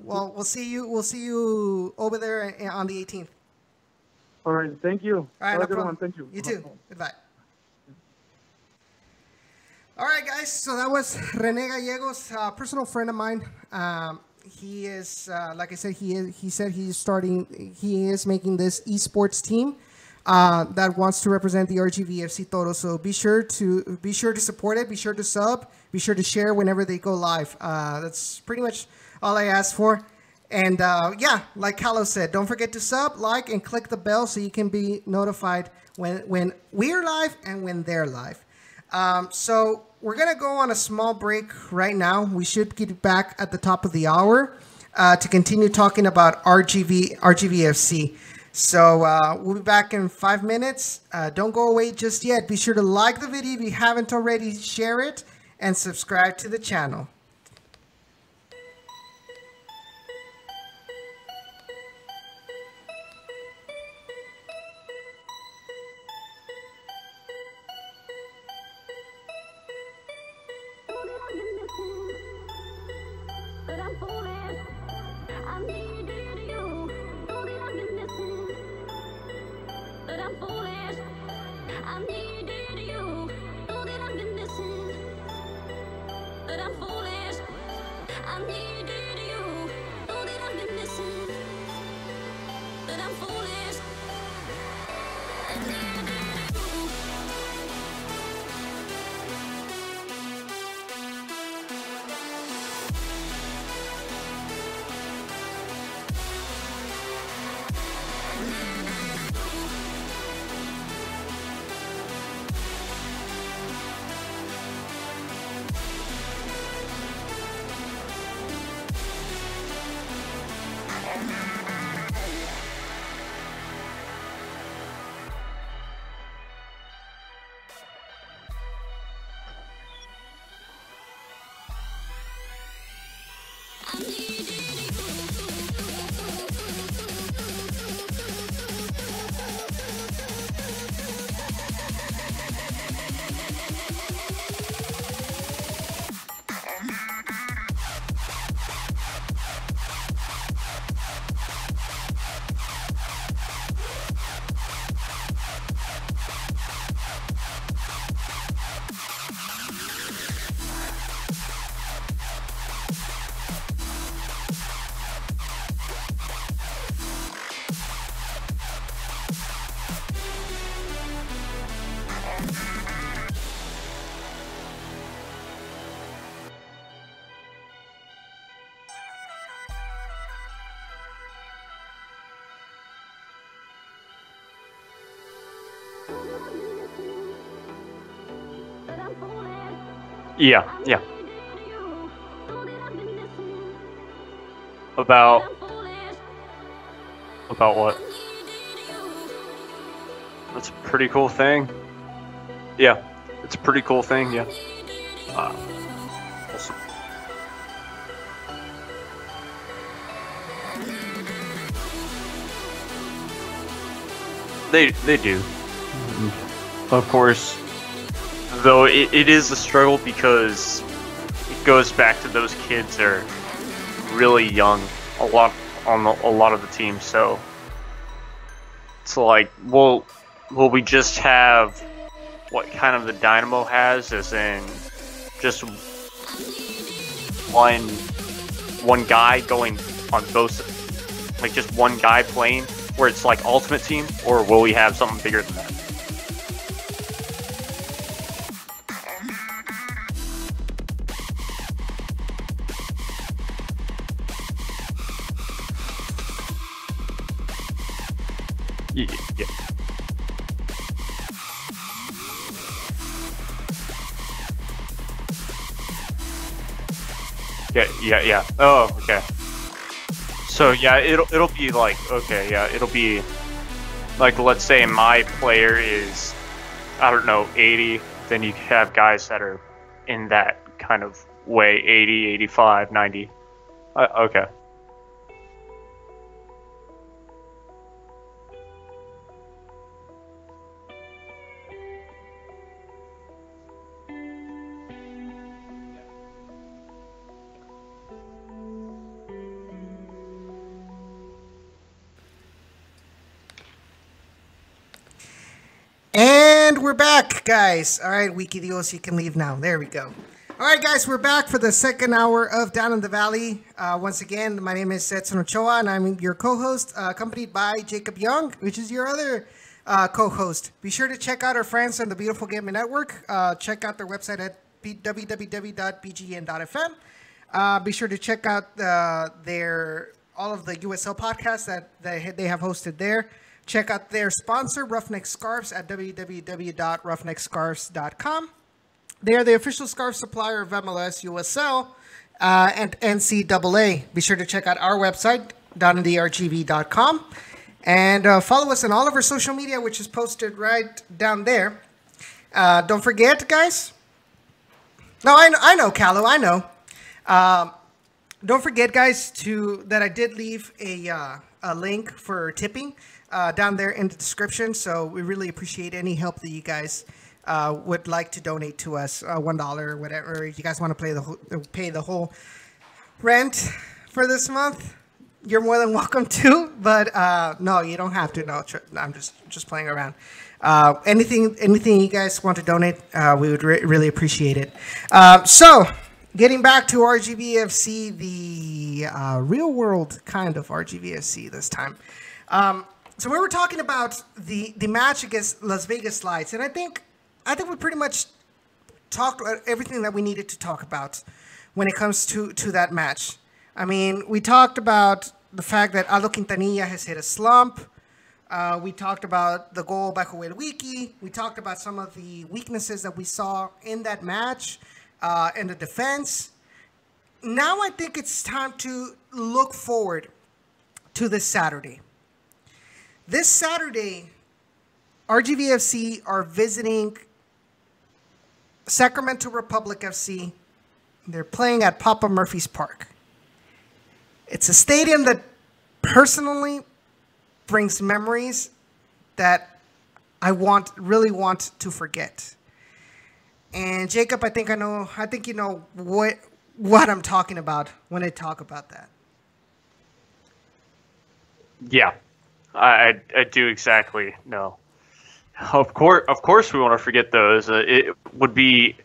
we'll see you over there on the 18th. All right, thank you. All right, have no a good problem. one. Thank you. You too. Goodbye. All right, guys. So that was Rene Gallegos, a personal friend of mine. He is, like I said, he is making this esports team that wants to represent the RGVFC Toros. So be sure to support it. Be sure to sub. Be sure to share whenever they go live. That's pretty much all I asked for. And yeah, like Carlos said, don't forget to sub, like, and click the bell so you can be notified when we're live and when they're live. So we're going to go on a small break right now. We should get back at the top of the hour to continue talking about RGVFC. So we'll be back in 5 minutes. Don't go away just yet. Be sure to like the video if you haven't already, share it, and subscribe to the channel. Yeah. About what? That's a pretty cool thing. Yeah, it's a pretty cool thing. Yeah. Awesome. They do, of course. Though it is a struggle because it goes back to those kids are really young, a lot of the teams. So it's like, will we just have what kind of the Dynamo has, as in just one guy going on both, like just one guy playing, where it's like Ultimate Team, or will we have something bigger than that? Yeah. Oh, okay. So yeah, it'll be like, okay, yeah, it'll be like, let's say my player is, I don't know, 80, then you have guys that are in that kind of way, 80, 85, 90. Okay. And we're back, guys. All right, Wiki Dios, you can leave now. There we go. All right, guys, we're back for the second hour of Down in the Valley. Once again, my name is Edson Ochoa, and I'm your co-host, accompanied by Jacob Young, which is your other co-host. Be sure to check out our friends on the Beautiful Gaming Network. Check out their website at www.bgn.fm. Be sure to check out all of the USL podcasts that they have hosted there. Check out their sponsor, Roughneck Scarves, at www.roughneckscarves.com. They are the official scarf supplier of MLS, USL, and NCAA. Be sure to check out our website, downintheRGV.com. And follow us on all of our social media, which is posted right down there. Don't forget, guys. No, I know, Callo, I know. Don't forget, guys, that I did leave a link for tipping down there in the description. So we really appreciate any help that you guys would like to donate to us, $1 or whatever. If you guys want to pay the whole rent for this month, you're more than welcome to. But no, you don't have to. No, I'm just playing around. Anything you guys want to donate, we would really appreciate it. So, getting back to RGVFC, the real world kind of RGVFC this time. So we were talking about the match against Las Vegas Lights, and I think we pretty much talked about everything that we needed to talk about when it comes to that match. I mean, we talked about the fact that Aldo Quintanilla has hit a slump. We talked about the goal by Joel Wiki. We talked about some of the weaknesses that we saw in that match and the defense. Now I think it's time to look forward to this Saturday. This Saturday, RGVFC are visiting Sacramento Republic FC. They're playing at Papa Murphy's Park. It's a stadium that personally brings memories that I really want to forget. And Jacob, I think you know what I'm talking about when I talk about that. Yeah, I do exactly know. Of course, we want to forget those. It would be,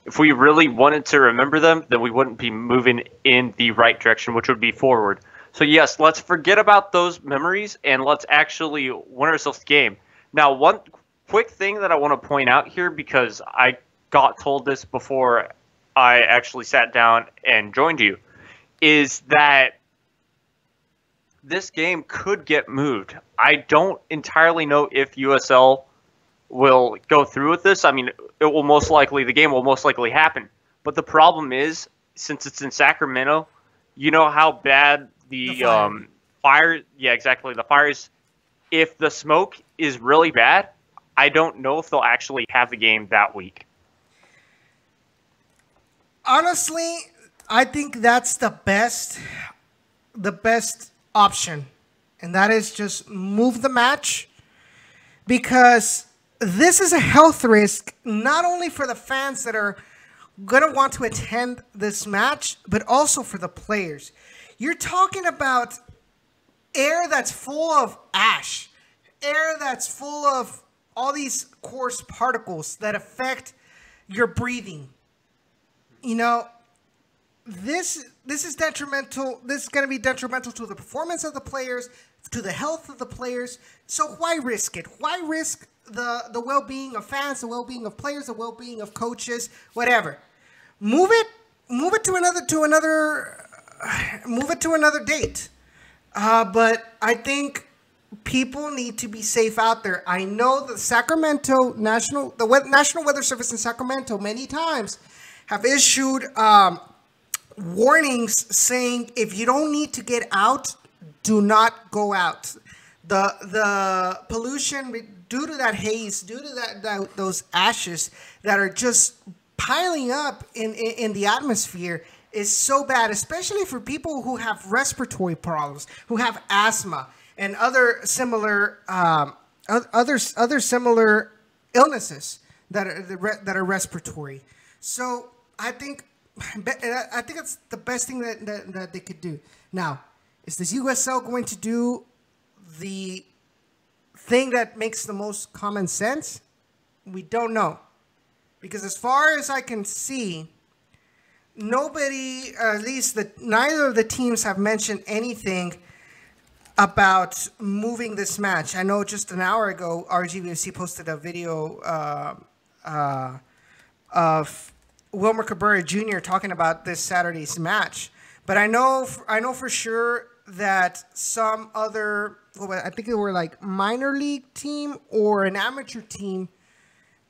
if we really wanted to remember them, then we wouldn't be moving in the right direction, which would be forward. So yes, let's forget about those memories and let's actually win ourselves the game. Now, one quick thing that I want to point out here, because I got told this before I actually sat down and joined you, is that this game could get moved. I don't entirely know if USL will go through with this. I mean, the game will most likely happen. But the problem is, since it's in Sacramento, you know how bad the fire, yeah, exactly, the fires, if the smoke is really bad, I don't know if they'll actually have the game that week. Honestly, I think that's the best option, and that is just move the match, because this is a health risk not only for the fans that are going to want to attend this match, but also for the players. You're talking about air that's full of ash, air that's full of all these coarse particles that affect your breathing. You know, this is detrimental. This is going to be detrimental to the performance of the players, to the health of the players. So why risk it? Why risk the well-being of fans, the well-being of players, the well-being of coaches, whatever? Move it to another date. But I think people need to be safe out there. I know the National Weather Service in Sacramento many times have issued warnings saying if you don't need to get out, do not go out. The pollution due to that haze, due to those ashes that are just piling up in the atmosphere is so bad, especially for people who have respiratory problems, who have asthma and other similar similar illnesses that are respiratory. So I think it's the best thing that they could do. Now, is this USL going to do the thing that makes the most common sense? We don't know, because as far as I can see, nobody, at least neither of the teams have mentioned anything about moving this match. I know just an hour ago, RGVFC posted a video of Wilmer Cabrera Jr. talking about this Saturday's match. But I know for sure that some other, I think they were like minor league team or an amateur team,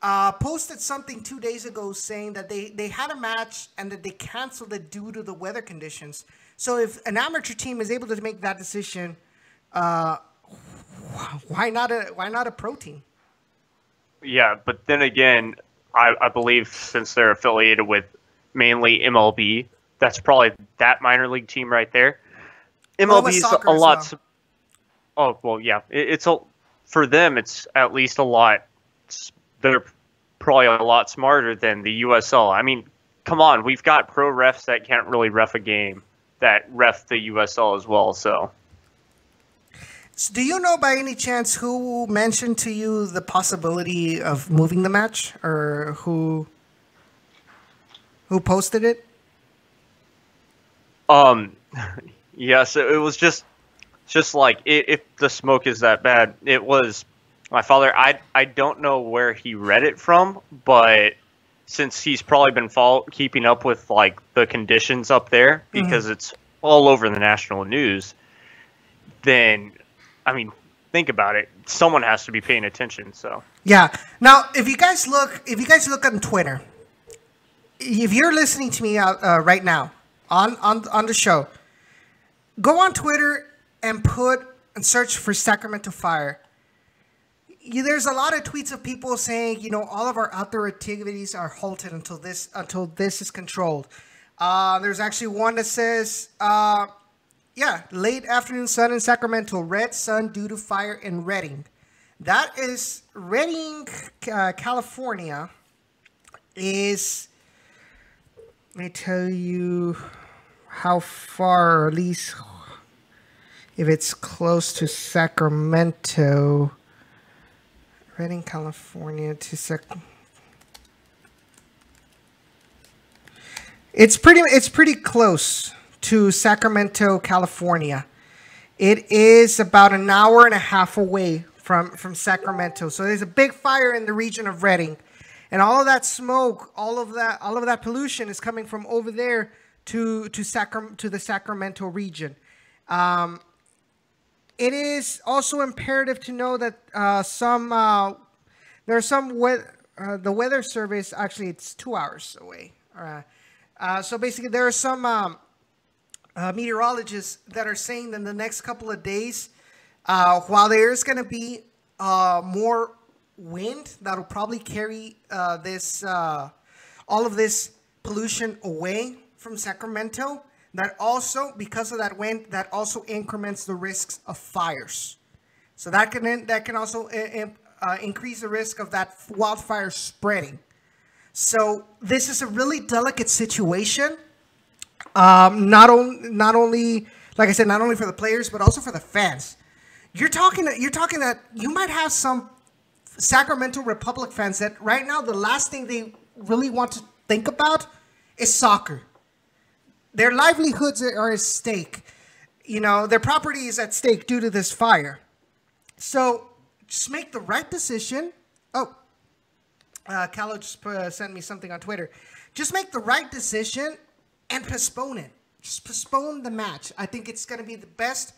posted something 2 days ago saying that they had a match and that they canceled it due to the weather conditions. So if an amateur team is able to make that decision, Why not a protein? Yeah, but then again, I believe since they're affiliated with mainly MLB, that's probably that minor league team right there. MLB's soccer a as lot. well. Oh well, yeah, it's a for them. It's at least a lot. They're probably a lot smarter than the USL. I mean, come on, we've got pro refs that can't really ref a game that ref the USL as well. So Do you know by any chance who mentioned to you the possibility of moving the match, or who posted it? yes, it was just like if the smoke is that bad, it was my father. I don't know where he read it from, but since he's probably been keeping up with like the conditions up there because it's all over the national news, then I mean, think about it. Someone has to be paying attention. So Yeah. Now, if you guys look on Twitter, if you're listening to me out right now on the show, go on Twitter and search for Sacramento Fire. There's a lot of tweets of people saying, all of our outdoor activities are halted until this is controlled. There's actually one that says, late afternoon sun in Sacramento, red sun due to fire in Redding. That is Redding, California. Let me tell you how far, or at least if it's close to Sacramento. Redding, California to It's pretty close to Sacramento, California. It is about an hour and a half away from Sacramento. So there's a big fire in the region of Redding. And all of that smoke, all of that pollution is coming from over there to the Sacramento region. It is also imperative to know that the weather service, actually it's 2 hours away. So basically there are some meteorologists that are saying that in the next couple of days, while there is going to be more wind that'll probably carry all of this pollution away from Sacramento, that also, because of that wind, that also increments the risks of fires. So that can also increase the risk of that wildfire spreading. So this is a really delicate situation. Not only, like I said, not only for the players, but also for the fans. You're talking that you might have some Sacramento Republic fans that right now the last thing they really want to think about is soccer. Their livelihoods are at stake. Their property is at stake due to this fire. So just make the right decision. Oh, Callo just sent me something on Twitter. Just make the right decision and postpone it. Just postpone the match. I think it's going to be the best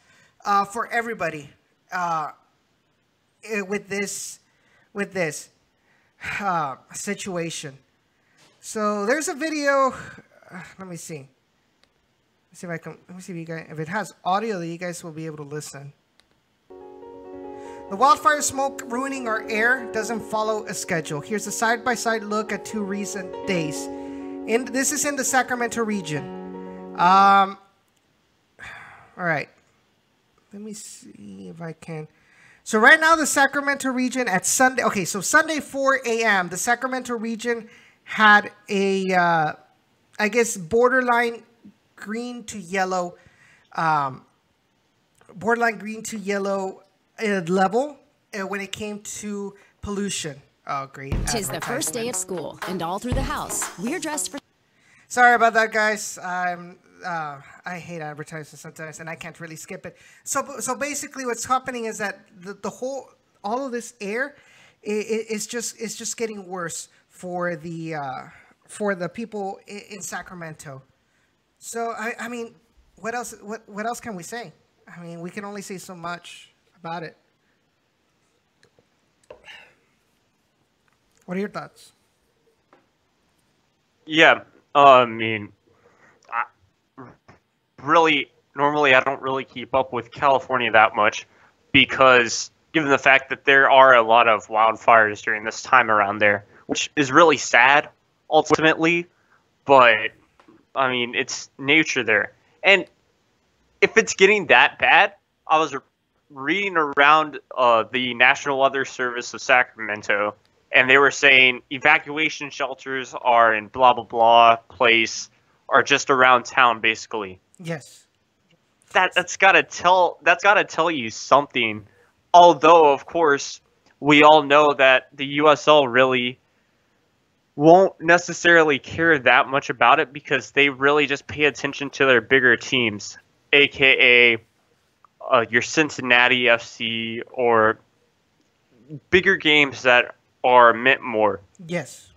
for everybody with this situation. So there's a video. Let me see. Let me see if you guys, if it has audio that you guys will be able to listen. The wildfire smoke ruining our air doesn't follow a schedule. Here's a side-by-side look at 2 recent days. This is in the Sacramento region. All right. Let me see if I can. So right now the Sacramento region at Sunday. Okay, so Sunday 4 a.m. the Sacramento region had a, I guess, borderline green to yellow, level when it came to pollution. Oh, great. Tis the first day of school, and all through the house, we're dressed for... Sorry about that, guys. I hate advertisements sometimes, and I can't really skip it. So basically what's happening is that all of this air is just getting worse for the people in Sacramento. So I mean, what else can we say? I mean, we can only say so much about it. What are your thoughts? yeah, I mean, normally I don't really keep up with California that much because given the fact that there are a lot of wildfires during this time around there, which is really sad ultimately, but I mean, it's nature there. And if it's getting that bad, I was reading around the National Weather Service of Sacramento, and they were saying evacuation shelters are in blah blah blah place, are just around town basically. Yes. That's gotta tell you something. Although of course we all know that the USL really won't necessarily care that much about it because they really just pay attention to their bigger teams, aka your Cincinnati FC or bigger games that are meant more. Yes.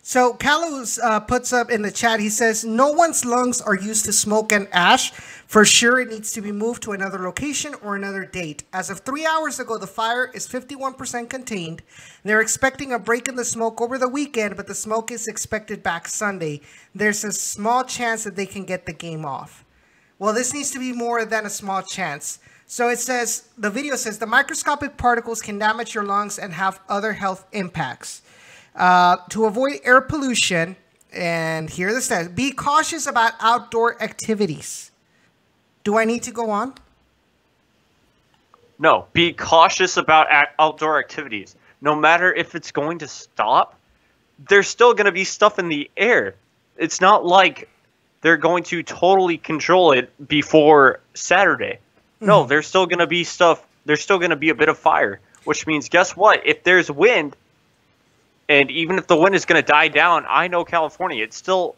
So Kalos puts up in the chat, he says, no one's lungs are used to smoke and ash. For sure, it needs to be moved to another location or another date. As of 3 hours ago, the fire is 51% contained. They're expecting a break in the smoke over the weekend, but the smoke is expected back Sunday. There's a small chance that they can get the game off. Well, this needs to be more than a small chance. So it says, the video says, the microscopic particles can damage your lungs and have other health impacts. To avoid air pollution, and here are the stats, be cautious about outdoor activities. Do I need to go on? No, be cautious about outdoor activities. No matter if it's going to stop, there's still going to be stuff in the air. It's not like they're going to totally control it before Saturday. No, there's still going to be stuff. There's still going to be a bit of fire, which means, guess what? If there's wind, and even if the wind is going to die down, I know California, it's still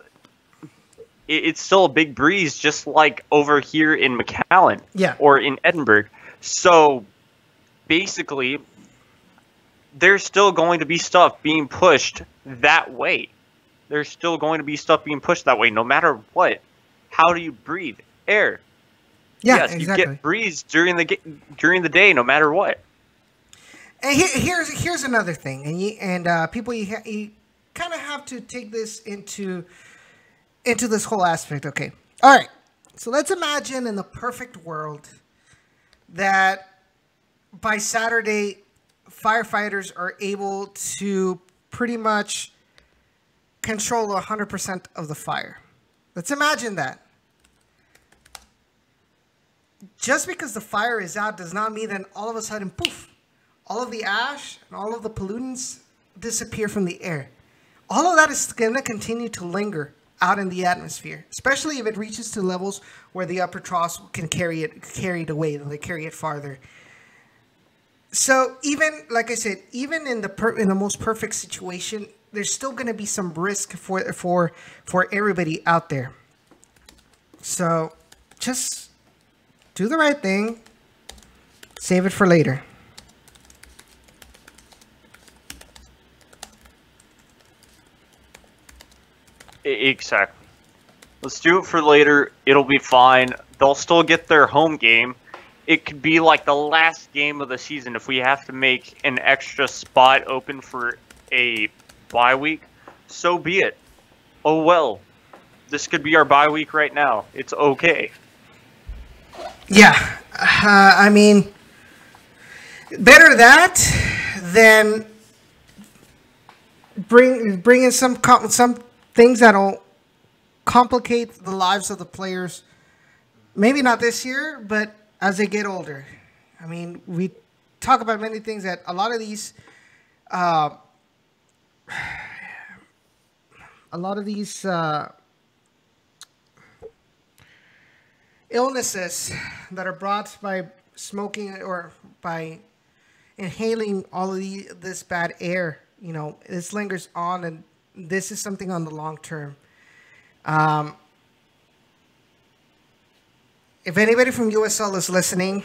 a big breeze, just like over here in McAllen or in Edinburgh. So basically, there's still going to be stuff being pushed that way. There's still going to be stuff being pushed that way, no matter what. How do you breathe? Air. Yeah, yes, exactly. You get breeze during the day, no matter what. And here's another thing, and people, you kind of have to take this into this whole aspect. Okay, all right. So let's imagine in the perfect world that by Saturday, firefighters are able to pretty much control 100% of the fire. Let's imagine that. Just because the fire is out does not mean that all of a sudden, poof, all of the ash and all of the pollutants disappear from the air. All of that is going to continue to linger out in the atmosphere, especially if it reaches to levels where the upper troughs can carry it away, they carry it farther. So even, like I said, even in the most perfect situation, there's still going to be some risk for everybody out there. So just do the right thing. Save it for later. Exactly. Let's do it for later. It'll be fine. They'll still get their home game. It could be like the last game of the season if we have to make an extra spot open for a bye week. So be it. Oh well. This could be our bye week right now. It's okay. Yeah. I mean, better that than bring in some things that'll complicate the lives of the players. Maybe not this year, but as they get older. I mean, we talk about many things that a lot of these illnesses that are brought by smoking or by inhaling all of this bad air, you know, this lingers on, and this is something on the long term. If anybody from USL is listening,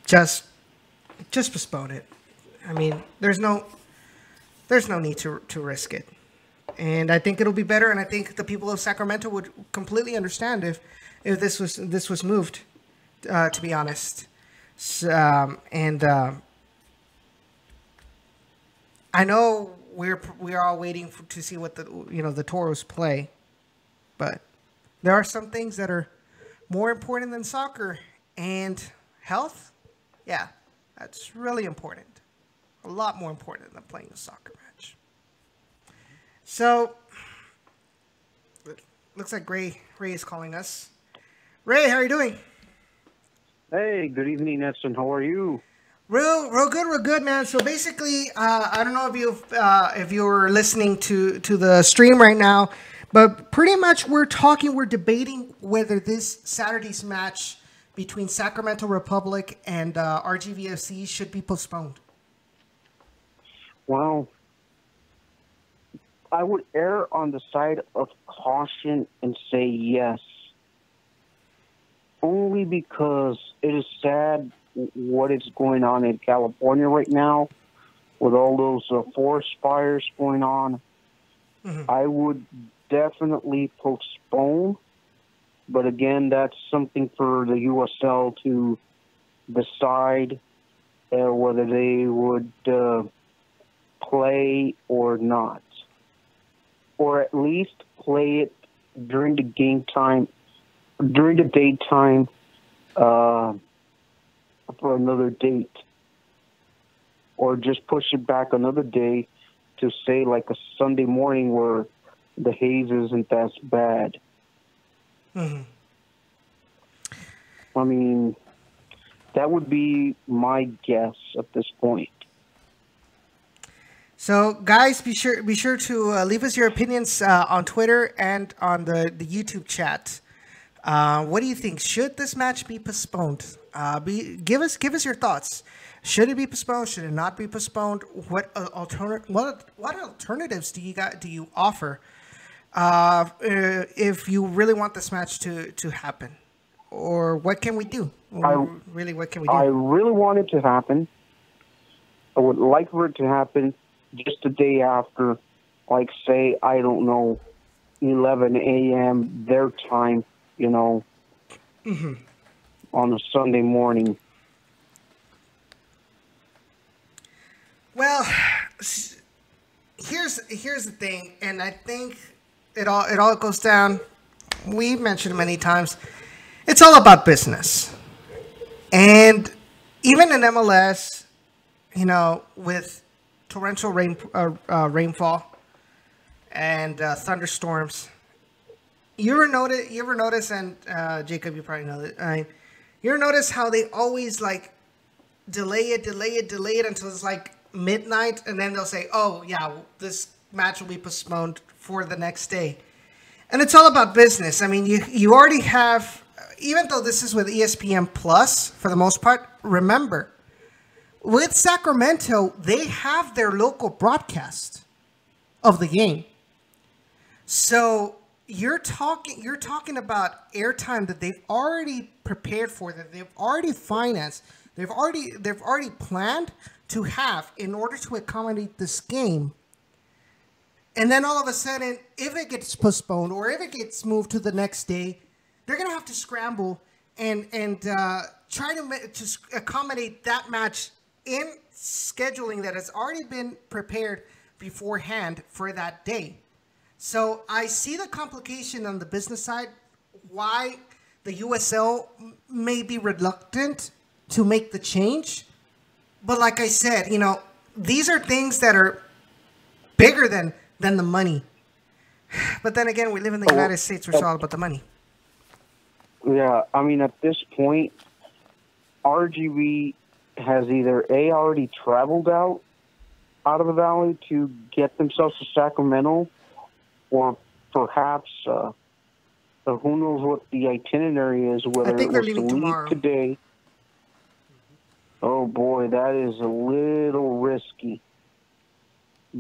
just postpone it. I mean, there's no need to risk it. And I think it'll be better, and I think the people of Sacramento would completely understand if this was moved, to be honest. So, I know we are all waiting to see what the Toros play, but there are some things that are more important than soccer, and health. Yeah, That's really important. A lot more important than playing a soccer match. So, looks like Ray is calling us. Ray, how are you doing? Hey, good evening, Edson. How are you? Real good, man. So basically, I don't know if you were listening to the stream right now, but pretty much we're debating whether this Saturday's match between Sacramento Republic and RGVFC should be postponed. Well, I would err on the side of caution and say yes. Only because it is sad what is going on in California right now with all those forest fires going on. Mm-hmm. I would definitely postpone. But again, that's something for the USL to decide whether they would play or not. Or at least play it during the game time, during the daytime, for another date. Or just push it back another day to say like a Sunday morning where the haze isn't as bad. Mm-hmm. I mean, that would be my guess at this point. So, guys, be sure to leave us your opinions on Twitter and on the YouTube chat. What do you think? Should this match be postponed? Give us your thoughts. Should it be postponed? Should it not be postponed? What alternatives do you offer if you really want this match to happen? Or what can we do? What can we do? I really want it to happen. I would like for it to happen just the day after, like, say, I don't know, 11 a.m. their time, mm-hmm. on a Sunday morning. Well, here's the thing, and I think it all goes down. We've mentioned many times. It's all about business. And even in MLS, with torrential rainfall and thunderstorms, you ever notice, and Jacob, you probably know that. You ever notice how they always like delay it until it's like midnight, and then they'll say, "Oh yeah, this match will be postponed for the next day," and it's all about business. I mean, you already have. Even though this is with ESPN Plus, for the most part, remember, with Sacramento, they have their local broadcast of the game. So you're talking about airtime that they've already prepared for, that they've already financed, they've already planned to have in order to accommodate this game. And then all of a sudden, if it gets postponed or if it gets moved to the next day, they're going to have to scramble and try to accommodate that match in scheduling that has already been prepared beforehand for that day. So I see the complication on the business side, why the USL may be reluctant to make the change. But like I said, these are things that are bigger than the money. But then again, we live in the United States, where it's all about the money. Yeah, I mean, at this point, RGV has either already traveled out of the valley to get themselves to Sacramento, or perhaps who knows what the itinerary is, whether it was to leave today. Oh boy, that is a little risky,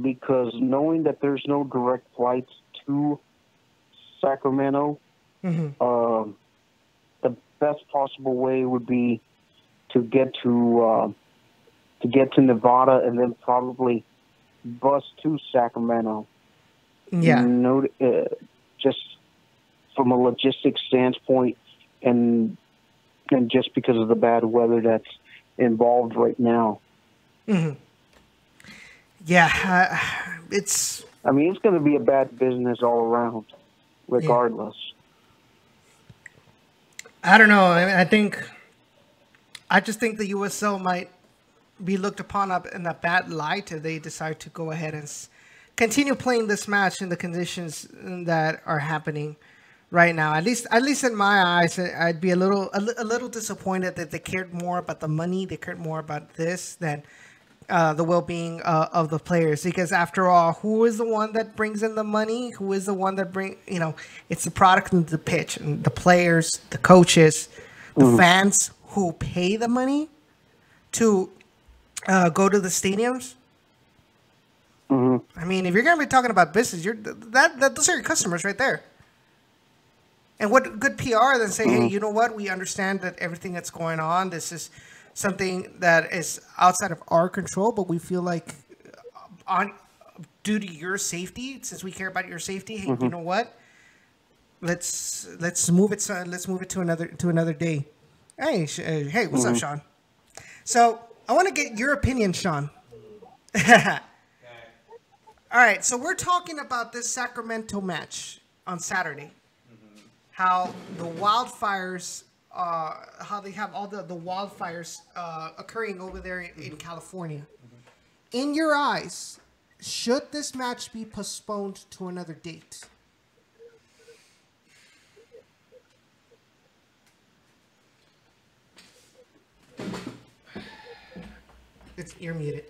because knowing that there's no direct flights to Sacramento, mm-hmm. The best possible way would be to get to Nevada and then probably bus to Sacramento. Yeah. Just from a logistics standpoint, and just because of the bad weather that's involved right now. Mm-hmm. Yeah, it's. I mean, it's going to be a bad business all around, regardless. Yeah. I don't know. I just think the USL might be looked upon in a bad light if they decide to go ahead and continue playing this match in the conditions that are happening right now. At least in my eyes, I'd be a little disappointed that they cared more about the money, they cared more about this than the well-being of the players. Because after all, who is the one that brings in the money? Who is the one that it's the product and the pitch, and the players, the coaches, the fans who pay the money to go to the stadiums. I mean, if you're going to be talking about business, those are your customers right there. And what good PR than say, hey, you know what? We understand that everything that's going on, this is something that is outside of our control, but we feel like due to your safety, since we care about your safety, hey, you know what? Let's move it. Let's move it to another day. Hey, what's up, Sean? So I want to get your opinion, Sean. All right, so we're talking about this Sacramento match on Saturday. How the wildfires, how they have all the wildfires occurring over there in California. In your eyes, should this match be postponed to another date? You're muted.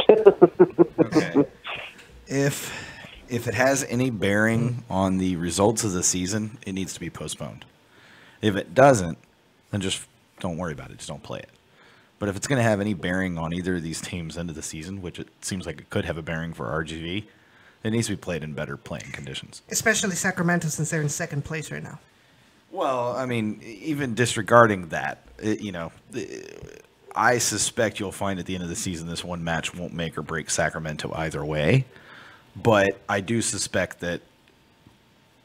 Okay. If it has any bearing on the results of the season, it needs to be postponed. If it doesn't, then just don't worry about it. Just don't play it. But if it's going to have any bearing on either of these teams' end of the season, which it seems like it could have a bearing for RGV, it needs to be played in better playing conditions. Especially Sacramento, since they're in second place right now. Well, I mean, even disregarding that, I suspect you'll find at the end of the season this one match won't make or break Sacramento either way. But I do suspect that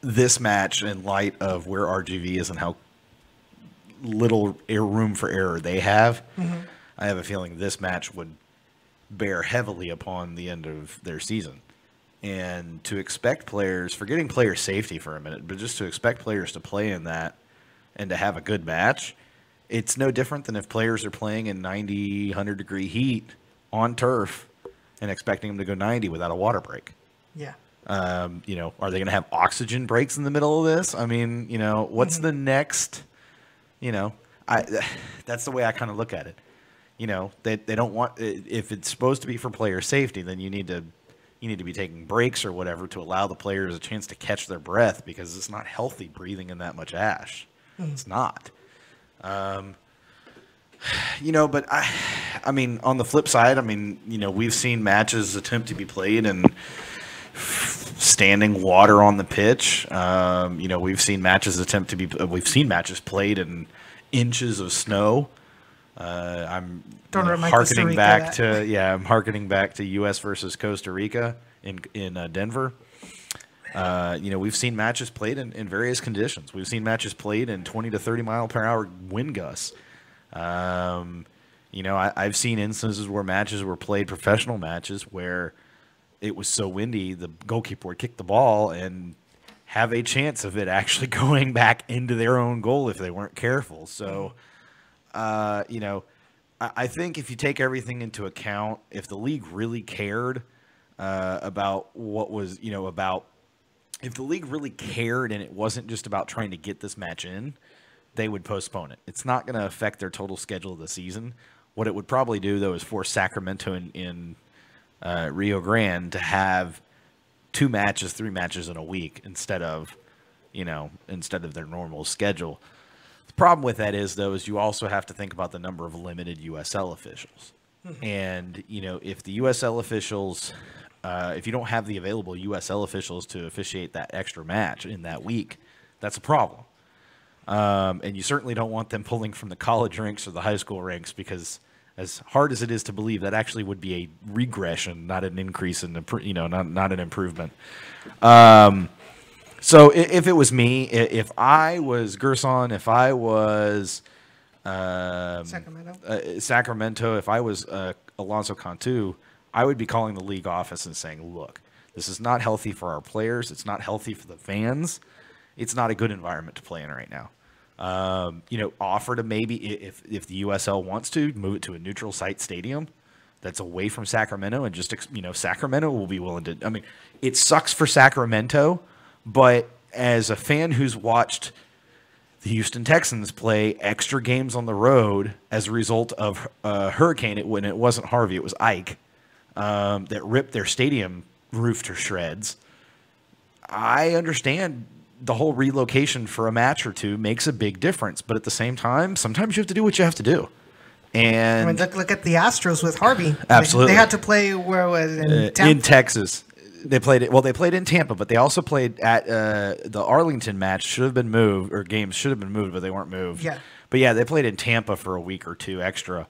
this match, in light of where RGV is and how little room for error they have, I have a feeling this match would bear heavily upon the end of their season. And to expect players, forgetting player safety for a minute, but just to expect players to play in that and to have a good match, it's no different than if players are playing in 90, 100-degree heat on turf and expecting them to go 90 without a water break. Yeah. Are they going to have oxygen breaks in the middle of this? I mean, what's the next, that's the way I kind of look at it. They don't want, if it's supposed to be for player safety, then you need to be taking breaks or whatever to allow the players a chance to catch their breath, because it's not healthy breathing in that much ash. It's not. But I mean, on the flip side, we've seen matches attempt to be played in standing water on the pitch. We've seen matches played in inches of snow. I'm harkening back to U.S. versus Costa Rica in Denver. We've seen matches played in various conditions. We've seen matches played in 20 to 30 mile per hour wind gusts. I've seen instances where matches were played, professional matches, where it was so windy the goalkeeper would kick the ball and have a chance of it actually going back into their own goal if they weren't careful. So, I think if you take everything into account, if the league really cared about what was, if the league really cared and it wasn't just about trying to get this match in, they would postpone it. It's not going to affect their total schedule of the season. What it would probably do, though, is force Sacramento in Rio Grande to have 3 matches in a week instead of their normal schedule. The problem with that is you also have to think about the number of limited USL officials. And, if the USL officials, if you don't have the available USL officials to officiate that extra match in that week, that's a problem. And you certainly don't want them pulling from the college ranks or the high school ranks, because as hard as it is to believe, that actually would be a regression, not an increase in not an improvement. So if it was me, if I was Gerson, if I was Sacramento, if I was Alonso Cantu, I would be calling the league office and saying, look, this is not healthy for our players. It's not healthy for the fans. It's not a good environment to play in right now. Offer to maybe, if the USL wants to, move it to a neutral site stadium that's away from Sacramento, and just, Sacramento will be willing to. I mean, it sucks for Sacramento, but as a fan who's watched the Houston Texans play extra games on the road as a result of a hurricane, when it wasn't Harvey, it was Ike, that ripped their stadium roof to shreds. I understand the whole relocation for a match or two makes a big difference, but at the same time, sometimes you have to do what you have to do. And look at the Astros with Harvey. Absolutely, they had to play where was in Texas. They played it. Well, they played in Tampa, but they also played at the Arlington match. Should have been moved, or games should have been moved, but they weren't moved. Yeah. But yeah, they played in Tampa for a week or two extra,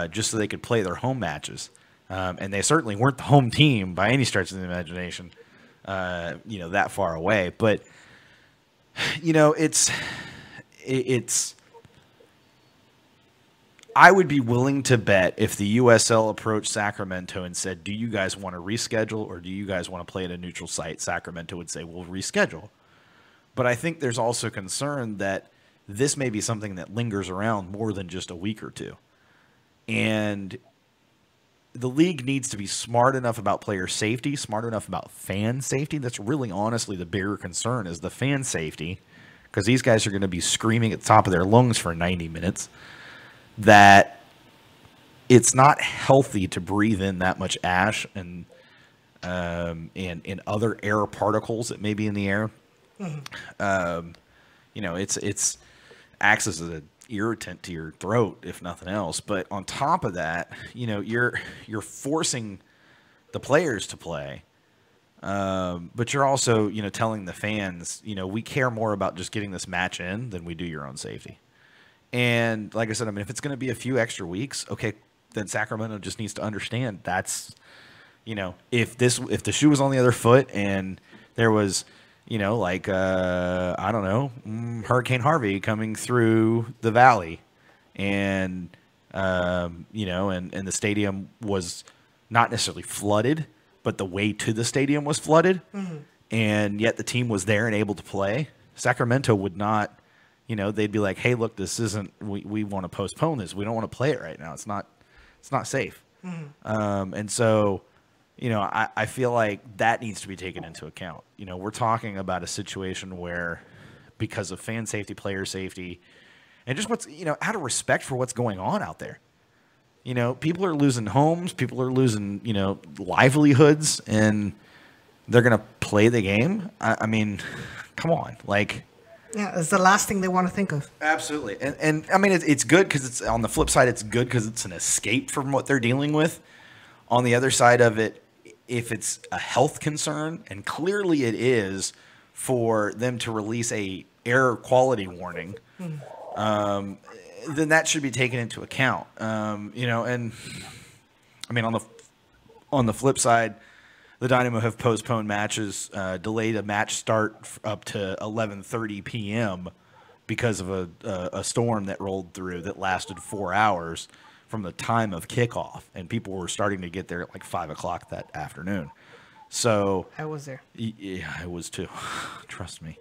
just so they could play their home matches. And they certainly weren't the home team by any stretch of the imagination. That far away, but it's. I would be willing to bet if the USL approached Sacramento and said, do you guys want to reschedule or do you guys want to play at a neutral site? Sacramento would say, we'll reschedule. But I think there's also concern that this may be something that lingers around more than just a week or two. And the league needs to be smart enough about player safety, smart enough about fan safety. That's really honestly the bigger concern, is the fan safety, because these guys are going to be screaming at the top of their lungs for 90 minutes. That it's not healthy to breathe in that much ash and other air particles that may be in the air. Mm-hmm. It's acts as an irritant to your throat, if nothing else. But on top of that, you're forcing the players to play, but you're also telling the fans, we care more about just getting this match in than we do your own safety. And like I said, if it's going to be a few extra weeks, okay, then Sacramento just needs to understand that's, if the shoe was on the other foot and there was, I don't know, Hurricane Harvey coming through the valley, and and the stadium was not necessarily flooded, but the way to the stadium was flooded, mm-hmm. and yet the team was there and able to play. Sacramento would not. They'd be like, hey, look, this isn't, we want to postpone this. We don't want to play it right now. It's not safe. Mm-hmm. And so, I feel like that needs to be taken into account. We're talking about a situation where, because of fan safety, player safety, and just what's, out of respect for what's going on out there. People are losing homes, people are losing, livelihoods, and they're going to play the game. I mean, come on, yeah, it's the last thing they want to think of. Absolutely. And it's good because it's, on the flip side, it's good because it's an escape from what they're dealing with. On the other side of it, if it's a health concern, and clearly it is, for them to release a air quality warning, then that should be taken into account. And on the flip side, the Dynamo have postponed matches, delayed a match start up to 11:30 p.m. because of a storm that rolled through that lasted 4 hours from the time of kickoff, and people were starting to get there at 5 o'clock that afternoon. So I was there. Yeah, I was too. Trust me.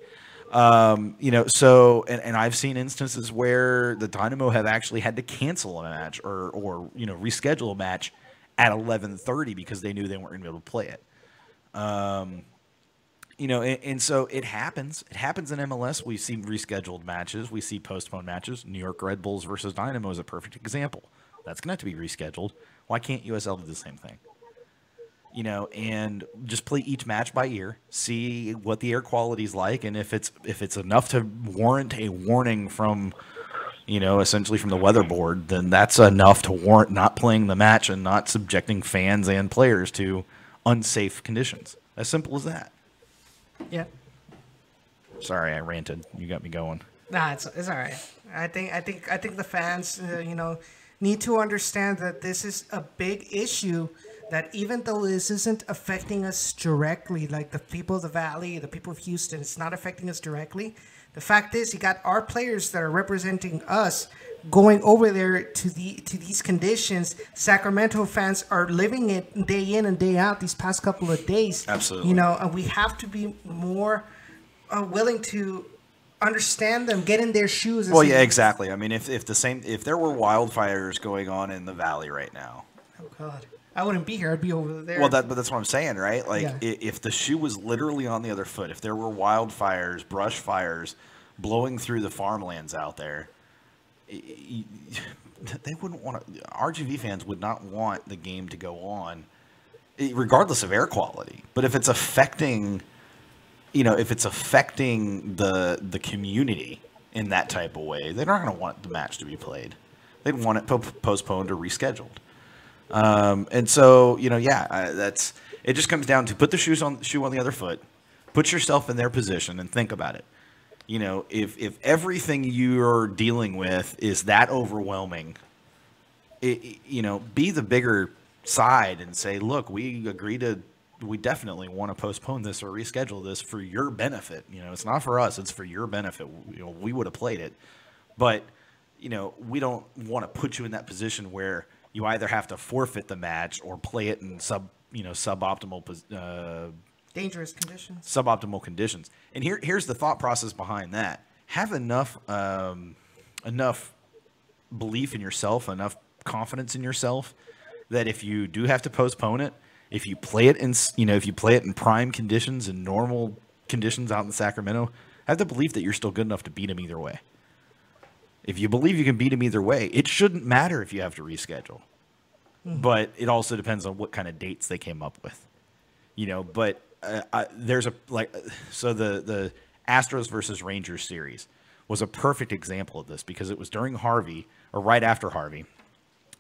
So I've seen instances where the Dynamo have actually had to cancel a match or reschedule a match at 11:30 because they knew they weren't going to be able to play it. And so it happens. It happens in MLS. We see rescheduled matches. We see postponed matches. New York Red Bulls versus Dynamo is a perfect example. That's going to have to be rescheduled. Why can't USL do the same thing? And just play each match by ear, see what the air quality is like, and if it's enough to warrant a warning from, essentially from the weather board, then that's enough to warrant not playing the match and not subjecting fans and players to unsafe conditions. As simple as that. Yeah. Sorry, I ranted. You got me going. Nah, it's all right. I think the fans, need to understand that this is a big issue. That even though this isn't affecting us directly, like the people of the Valley, the people of Houston, it's not affecting us directly. The fact is, you got our players that are representing us going over there to these conditions. Sacramento fans are living it day in and day out these past couple of days. Absolutely. And we have to be more willing to understand them, get in their shoes. Well, yeah, exactly. I mean, if there were wildfires going on in the valley right now. Oh God, I wouldn't be here. I'd be over there. Well, but that's what I'm saying, right? Like, Yeah. if the shoe was literally on the other foot, if there were wildfires, brush fires blowing through the farmlands out there, they wouldn't want to. RGV fans would not want the game to go on, regardless of air quality. But if it's affecting, the community in that type of way, they're not going to want the match to be played. They'd want it postponed or rescheduled. And so, that's it. Just comes down to put the shoe on the other foot, put yourself in their position, and think about it. If everything you're dealing with is that overwhelming, be the bigger side and say, look, we definitely want to postpone this or reschedule this for your benefit. It's not for us, it's for your benefit. We would have played it, but we don't want to put you in that position where you either have to forfeit the match or play it in suboptimal dangerous conditions. Suboptimal conditions. And here's the thought process behind that. Have enough belief in yourself, enough confidence in yourself that if you do have to postpone it, if you play it in prime conditions and normal conditions out in Sacramento, have the belief that you're still good enough to beat them either way. If you believe you can beat them either way, it shouldn't matter if you have to reschedule. But it also depends on what kind of dates they came up with. But there's the Astros versus Rangers series was a perfect example of this because it was during Harvey or right after Harvey.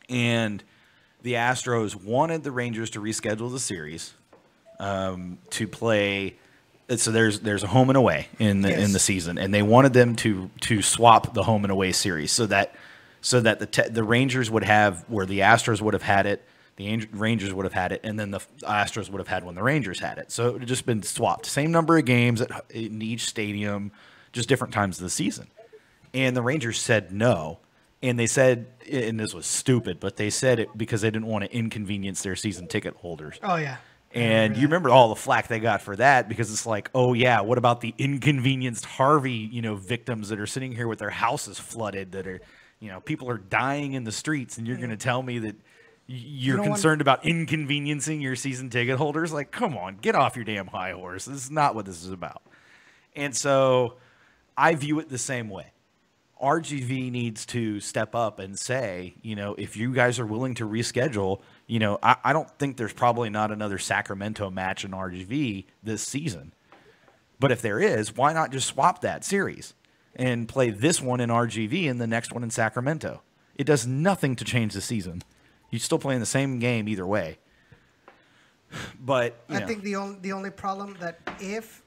And the Astros wanted the Rangers to reschedule the series to play. So there's a home and away in the season, and they wanted them to swap the home and away series so that the Rangers would have where the Astros would have had it, the Rangers would have had it, and then the Astros would have had when the Rangers had it. So it would have just been swapped, same number of games in each stadium, just different times of the season. And the Rangers said no, and they said, and this was stupid, but they said it because they didn't want to inconvenience their season ticket holders. Oh yeah. And you remember all the flack they got for that because it's like, oh yeah, what about the inconvenienced Harvey, victims that are sitting here with their houses flooded, that are, people are dying in the streets, and you're going to tell me that you're concerned about inconveniencing your season ticket holders? Like, come on, get off your damn high horse. This is not what this is about. And so I view it the same way. RGV needs to step up and say, if you guys are willing to reschedule, I don't think there's probably not another Sacramento match in RGV this season. But if there is, why not just swap that series and play this one in RGV and the next one in Sacramento? It does nothing to change the season. You're still playing the same game either way. But I think the only problem that if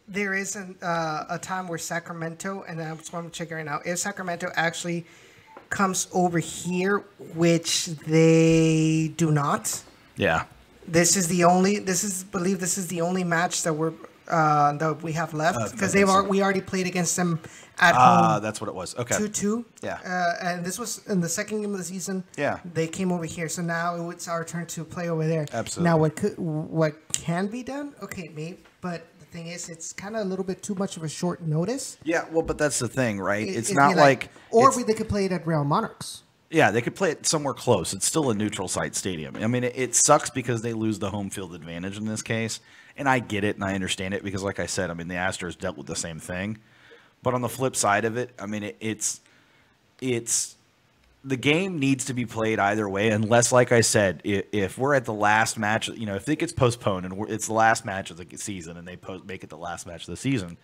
there is a time where Sacramento, and that's what I'm checking right now, if Sacramento actually comes over here, which they do not. Yeah. This is the only match that we have left because we already played against them at home. That's what it was. Okay. 2-2. Yeah. And this was in the second game of the season. Yeah. They came over here, so now it's our turn to play over there. Absolutely. Now what can be done? Okay, maybe, but the thing is, it's kind of a little bit too much of a short notice. Yeah. Well, but that's the thing, right? It's not like they could play it at Real Monarchs. Yeah, they could play it somewhere close. It's still a neutral site stadium. I mean, it sucks because they lose the home field advantage in this case. And I get it and I understand it because, like I said, I mean, the Astros dealt with the same thing. But on the flip side of it, I mean, it's the game needs to be played either way, unless, like I said, if we're at the last match, if it gets postponed and it's the last match of the season and they make it the last match of the season,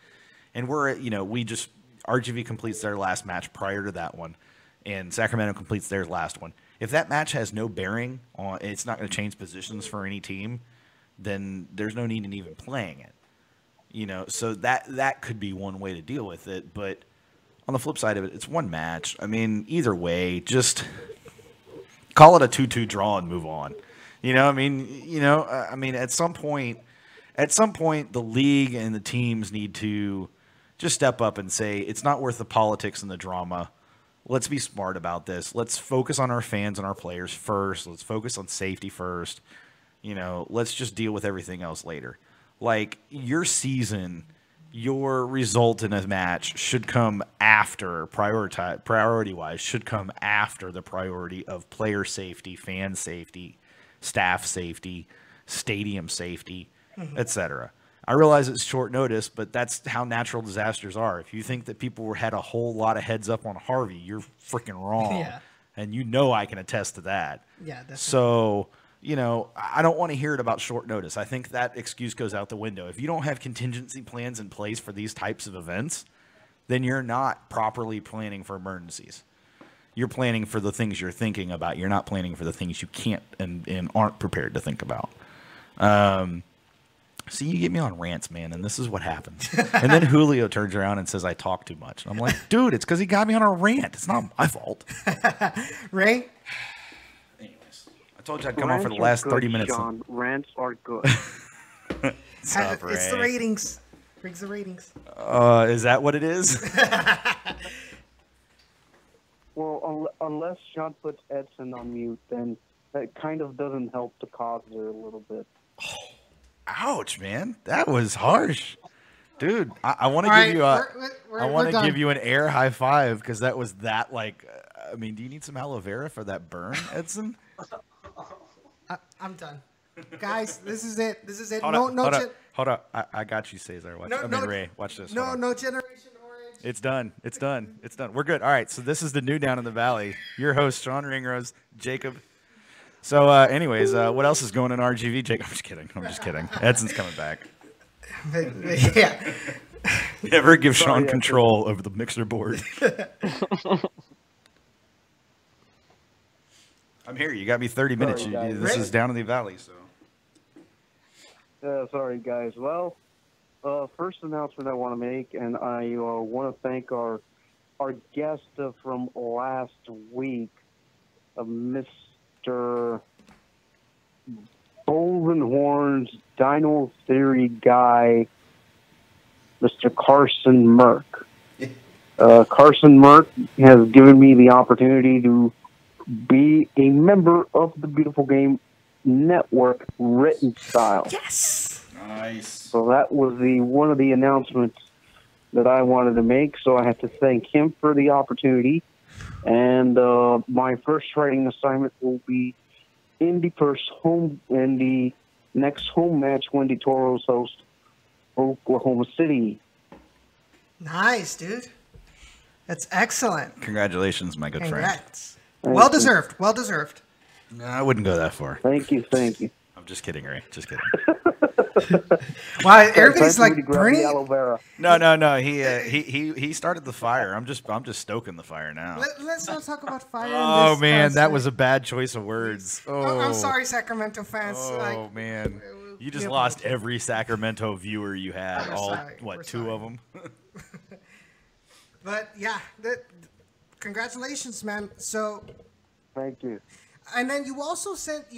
and RGV completes their last match prior to that one, and Sacramento completes their last one. If that match has no bearing on, it's not going to change positions for any team, then there's no need in even playing it. So that could be one way to deal with it. But on the flip side of it, it's one match. I mean, either way, just call it a 2-2 draw and move on. I mean, at some point, the league and the teams need to just step up and say it's not worth the politics and the drama. Let's be smart about this. Let's focus on our fans and our players first. Let's focus on safety first. Let's just deal with everything else later. Like, your season, your result in a match should come after priority-wise should come after the priority of player safety, fan safety, staff safety, stadium safety, etc. I realize it's short notice, but that's how natural disasters are. If you think that people had a whole lot of heads up on Harvey, you're freaking wrong. Yeah. And you know I can attest to that. Yeah, definitely. So, I don't want to hear it about short notice. I think that excuse goes out the window. If you don't have contingency plans in place for these types of events, then you're not properly planning for emergencies. You're planning for the things you're thinking about. You're not planning for the things you can't and aren't prepared to think about. See, you get me on rants, man, and this is what happens. And then Julio turns around and says I talk too much. And I'm like, dude, it's because he got me on a rant. It's not my fault. Ray? Anyways, I told you I'd come on for the last 30 minutes. Sean. Rants are good. It's the ratings. Brings the ratings. Is that what it is? Well, unless Sean puts Edson on mute, then that kind of doesn't help the cause there a little bit. Ouch, man. That was harsh. Dude, I want to give you I want to give you an air high five because that was that do you need some aloe vera for that burn, Edson? I'm done. Guys, this is it. This is it. Hold up. I got you, Cesar. Ray, watch this. No Generation Orange. It's done. We're good. All right, so this is the new Down in the Valley. Your host, Sean Ringrose, Jacob. So, anyways, what else is going on RGV, Jake? I'm just kidding. Edson's coming back. Yeah. Never give Sean control over the mixer board. I'm here. You got me 30 minutes. This is Down in the Valley, so. Sorry, guys. Well, first announcement I want to make, and I want to thank our guest from last week, Mr. Boldenhorn's Dino Theory guy, Mr. Carson Merck. Carson Merck has given me the opportunity to be a member of the Beautiful Game Network written style. Yes. Nice. So that was one of the announcements that I wanted to make. So I have to thank him for the opportunity. And my first writing assignment will be in the next home match when the Toros host Oklahoma City. Nice, dude. That's excellent. Congratulations, my good friend. Well deserved. Well deserved. No, I wouldn't go that far. Thank you. I'm just kidding, Ray. Just kidding. Wow, everybody's like burning. No. He started the fire. I'm just stoking the fire now. Let's not talk about fire. Oh man, that was a bad choice of words. Oh, I'm sorry, Sacramento fans. Oh man, you just lost every Sacramento viewer you had. Two of them. But yeah, congratulations, man. So. Thank you. And then you also sent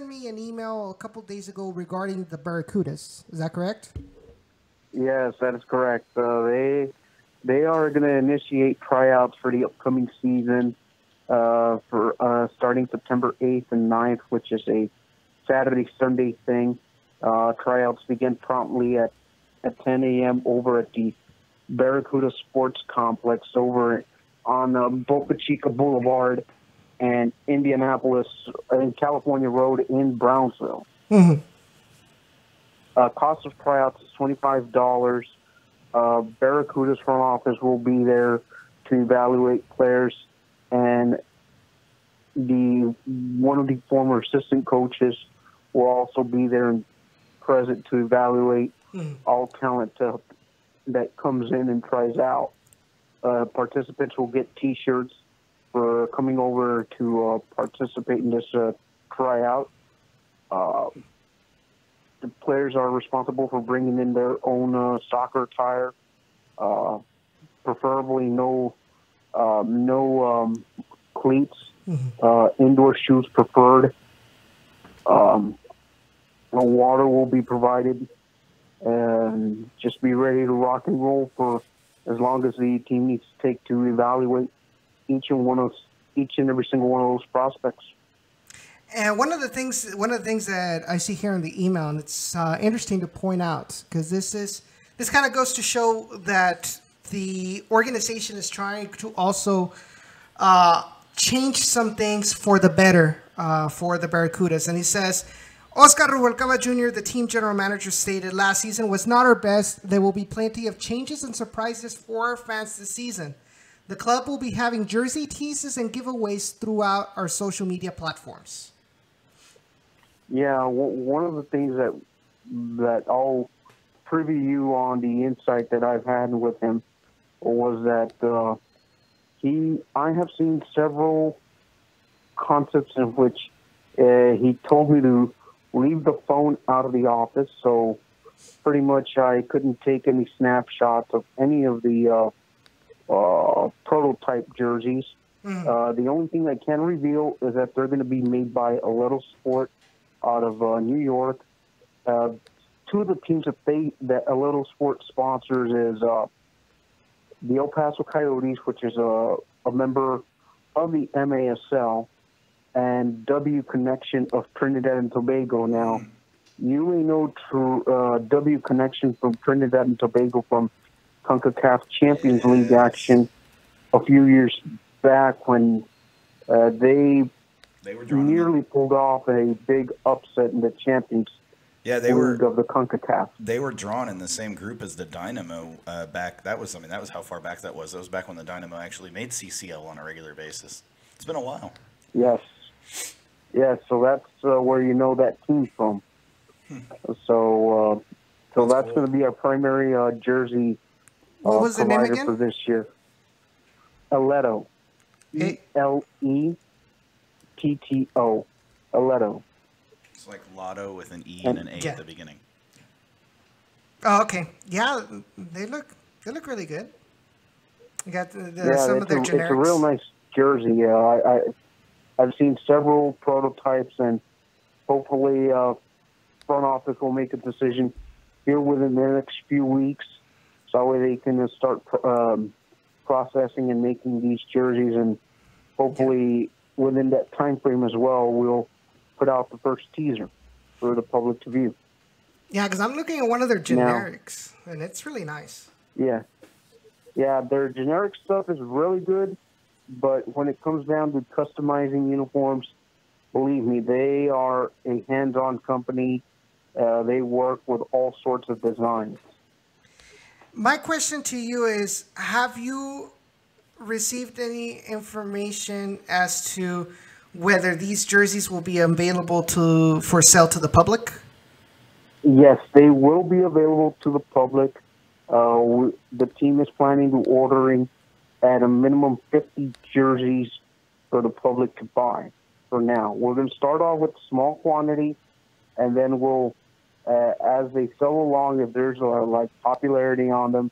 me an email a couple days ago regarding the Barracudas. Is that correct? Yes, that is correct. They are going to initiate tryouts for the upcoming season for starting September 8th and 9th, which is a Saturday-Sunday thing. Tryouts begin promptly at 10 a.m. over at the Barracuda Sports Complex over on Boca Chica Boulevard and Indianapolis and California Road in Brownsville. Mm-hmm. Cost of tryouts is $25. Barracuda's front office will be there to evaluate players, and one of the former assistant coaches will also be there and present to evaluate all talent that comes in and tries out. Participants will get T-shirts for coming over to participate in this tryout. The players are responsible for bringing in their own soccer attire, preferably no cleats, indoor shoes preferred. Water will be provided, and just be ready to rock and roll for as long as the team needs to take to evaluate each and every single one of those prospects. And one of the things that I see here in the email, and it's interesting to point out, because this this kind of goes to show that the organization is trying to also change some things for the better for the Barracudas. And he says, Oscar Rubalcaba Jr., the team general manager, stated last season was not our best. There will be plenty of changes and surprises for our fans this season. The club will be having jersey teases and giveaways throughout our social media platforms. Yeah, one of the things that I'll privy you on the insight that I've had with him was that I have seen several concepts in which he told me to leave the phone out of the office, so pretty much I couldn't take any snapshots of any of the prototype jerseys. The only thing I can reveal is that they're going to be made by a Little Sport out of New York. Two of the teams that a Little Sport sponsors is the El Paso Coyotes, which is a member of the MASL, and W Connection of Trinidad and Tobago. Now, you may know W Connection from Trinidad and Tobago from CONCACAF Champions League action a few years back when they nearly pulled off a big upset in the Champions League of the CONCACAF. They were drawn in the same group as the Dynamo back. That was how far back that was. That was back when the Dynamo actually made CCL on a regular basis. It's been a while. Yes. Yeah, so that's where you know that team from. So that's going to be our primary jersey what was the name provider again? for this year. Eletto. E-L-E-T-T-O. Eletto. It's like Lotto with an E and an A at the beginning. Oh, okay. Yeah, they look really good. You got some of their generics. It's a real nice jersey. Yeah, I've seen several prototypes, and hopefully front office will make a decision here within the next few weeks, so that way they can start processing and making these jerseys, and hopefully within that time frame as well, we'll put out the first teaser for the public to view. Yeah, because I'm looking at one of their generics, and it's really nice. Yeah, their generic stuff is really good. But when it comes down to customizing uniforms, believe me, they are a hands-on company. They work with all sorts of designs. My question to you is, have you received any information as to whether these jerseys will be available for sale to the public? Yes, they will be available to the public. The team is planning to ordering at a minimum 50 jerseys for the public to buy for now. We're going to start off with a small quantity, and then we'll, as they sell along, if there's popularity on them,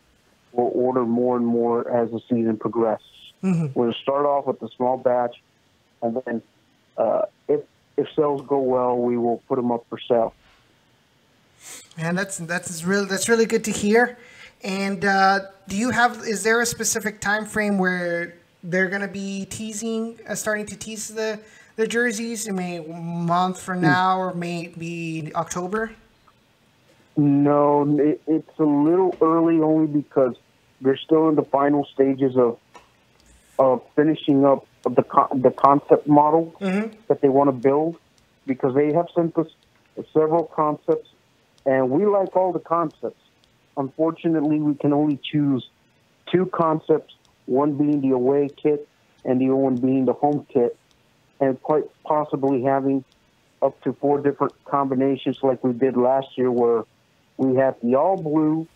we'll order more and more as the season progresses. We're going to start off with a small batch, and then if sales go well, we will put them up for sale. And that's really good to hear. And is there a specific time frame where they're going to be starting to tease the jerseys? Maybe a month from now, or maybe October? No, it's a little early only because they're still in the final stages of finishing up the concept model that they want to build, because they have sent us several concepts, and we like all the concepts. Unfortunately, we can only choose two concepts, one being the away kit and the other one being the home kit, and quite possibly having up to 4 different combinations like we did last year, where we had the all blue,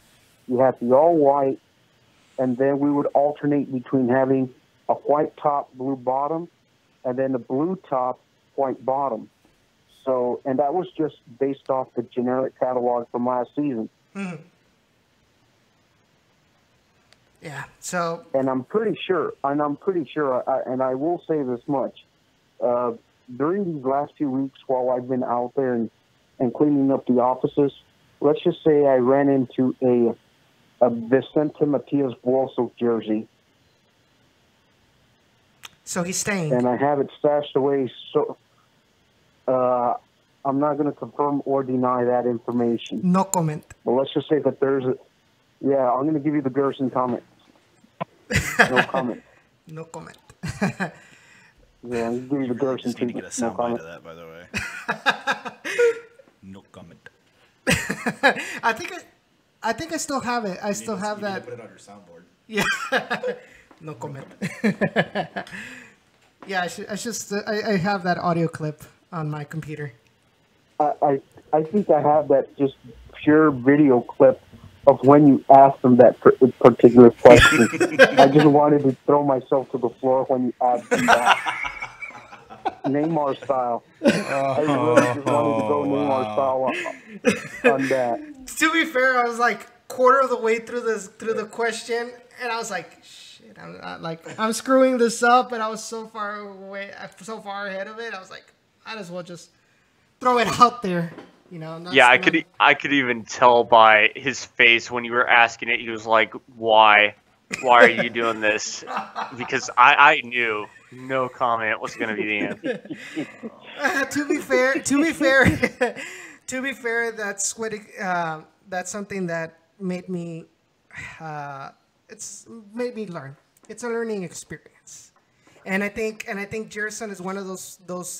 we had the all white, and then we would alternate between having a white top, blue bottom, and then a blue top, white bottom. So, and that was just based off the generic catalog from last season. Yeah. So. And I'm pretty sure, and I will say this much: during these last few weeks, while I've been out there and cleaning up the offices, let's just say I ran into a Vicente Matias Buoso jersey. So he's staying. And I have it stashed away. So I'm not going to confirm or deny that information. No comment. But let's just say that there's Yeah, I'm going to give you the Gerson comment. No comment. No comment. Yeah, I'm going to give you the Gerson Just need to get a treatment. No soundbite comment. of that, by the way. No comment. I think I still have it. I still have that. Put it on your soundboard. Yeah. No comment. Yeah, I have that audio clip on my computer. I think I have that just pure video clip of when you asked them that particular question. I just wanted to throw myself to the floor when you asked them that. Neymar style. I really just wanted to go Neymar style on that. To be fair, I was like quarter of the way through the question, and I was like, "Shit, I'm screwing this up," and I was so far ahead of it. I was like, "Might as well just throw it out there," you know. Yeah, I could even tell by his face when you were asking it. He was like, "Why? Why are you doing this?" Because I knew no comment was going to be the answer. To be fair, that's what that's something that made me made me learn. It's a learning experience, and I think Jerson is one of those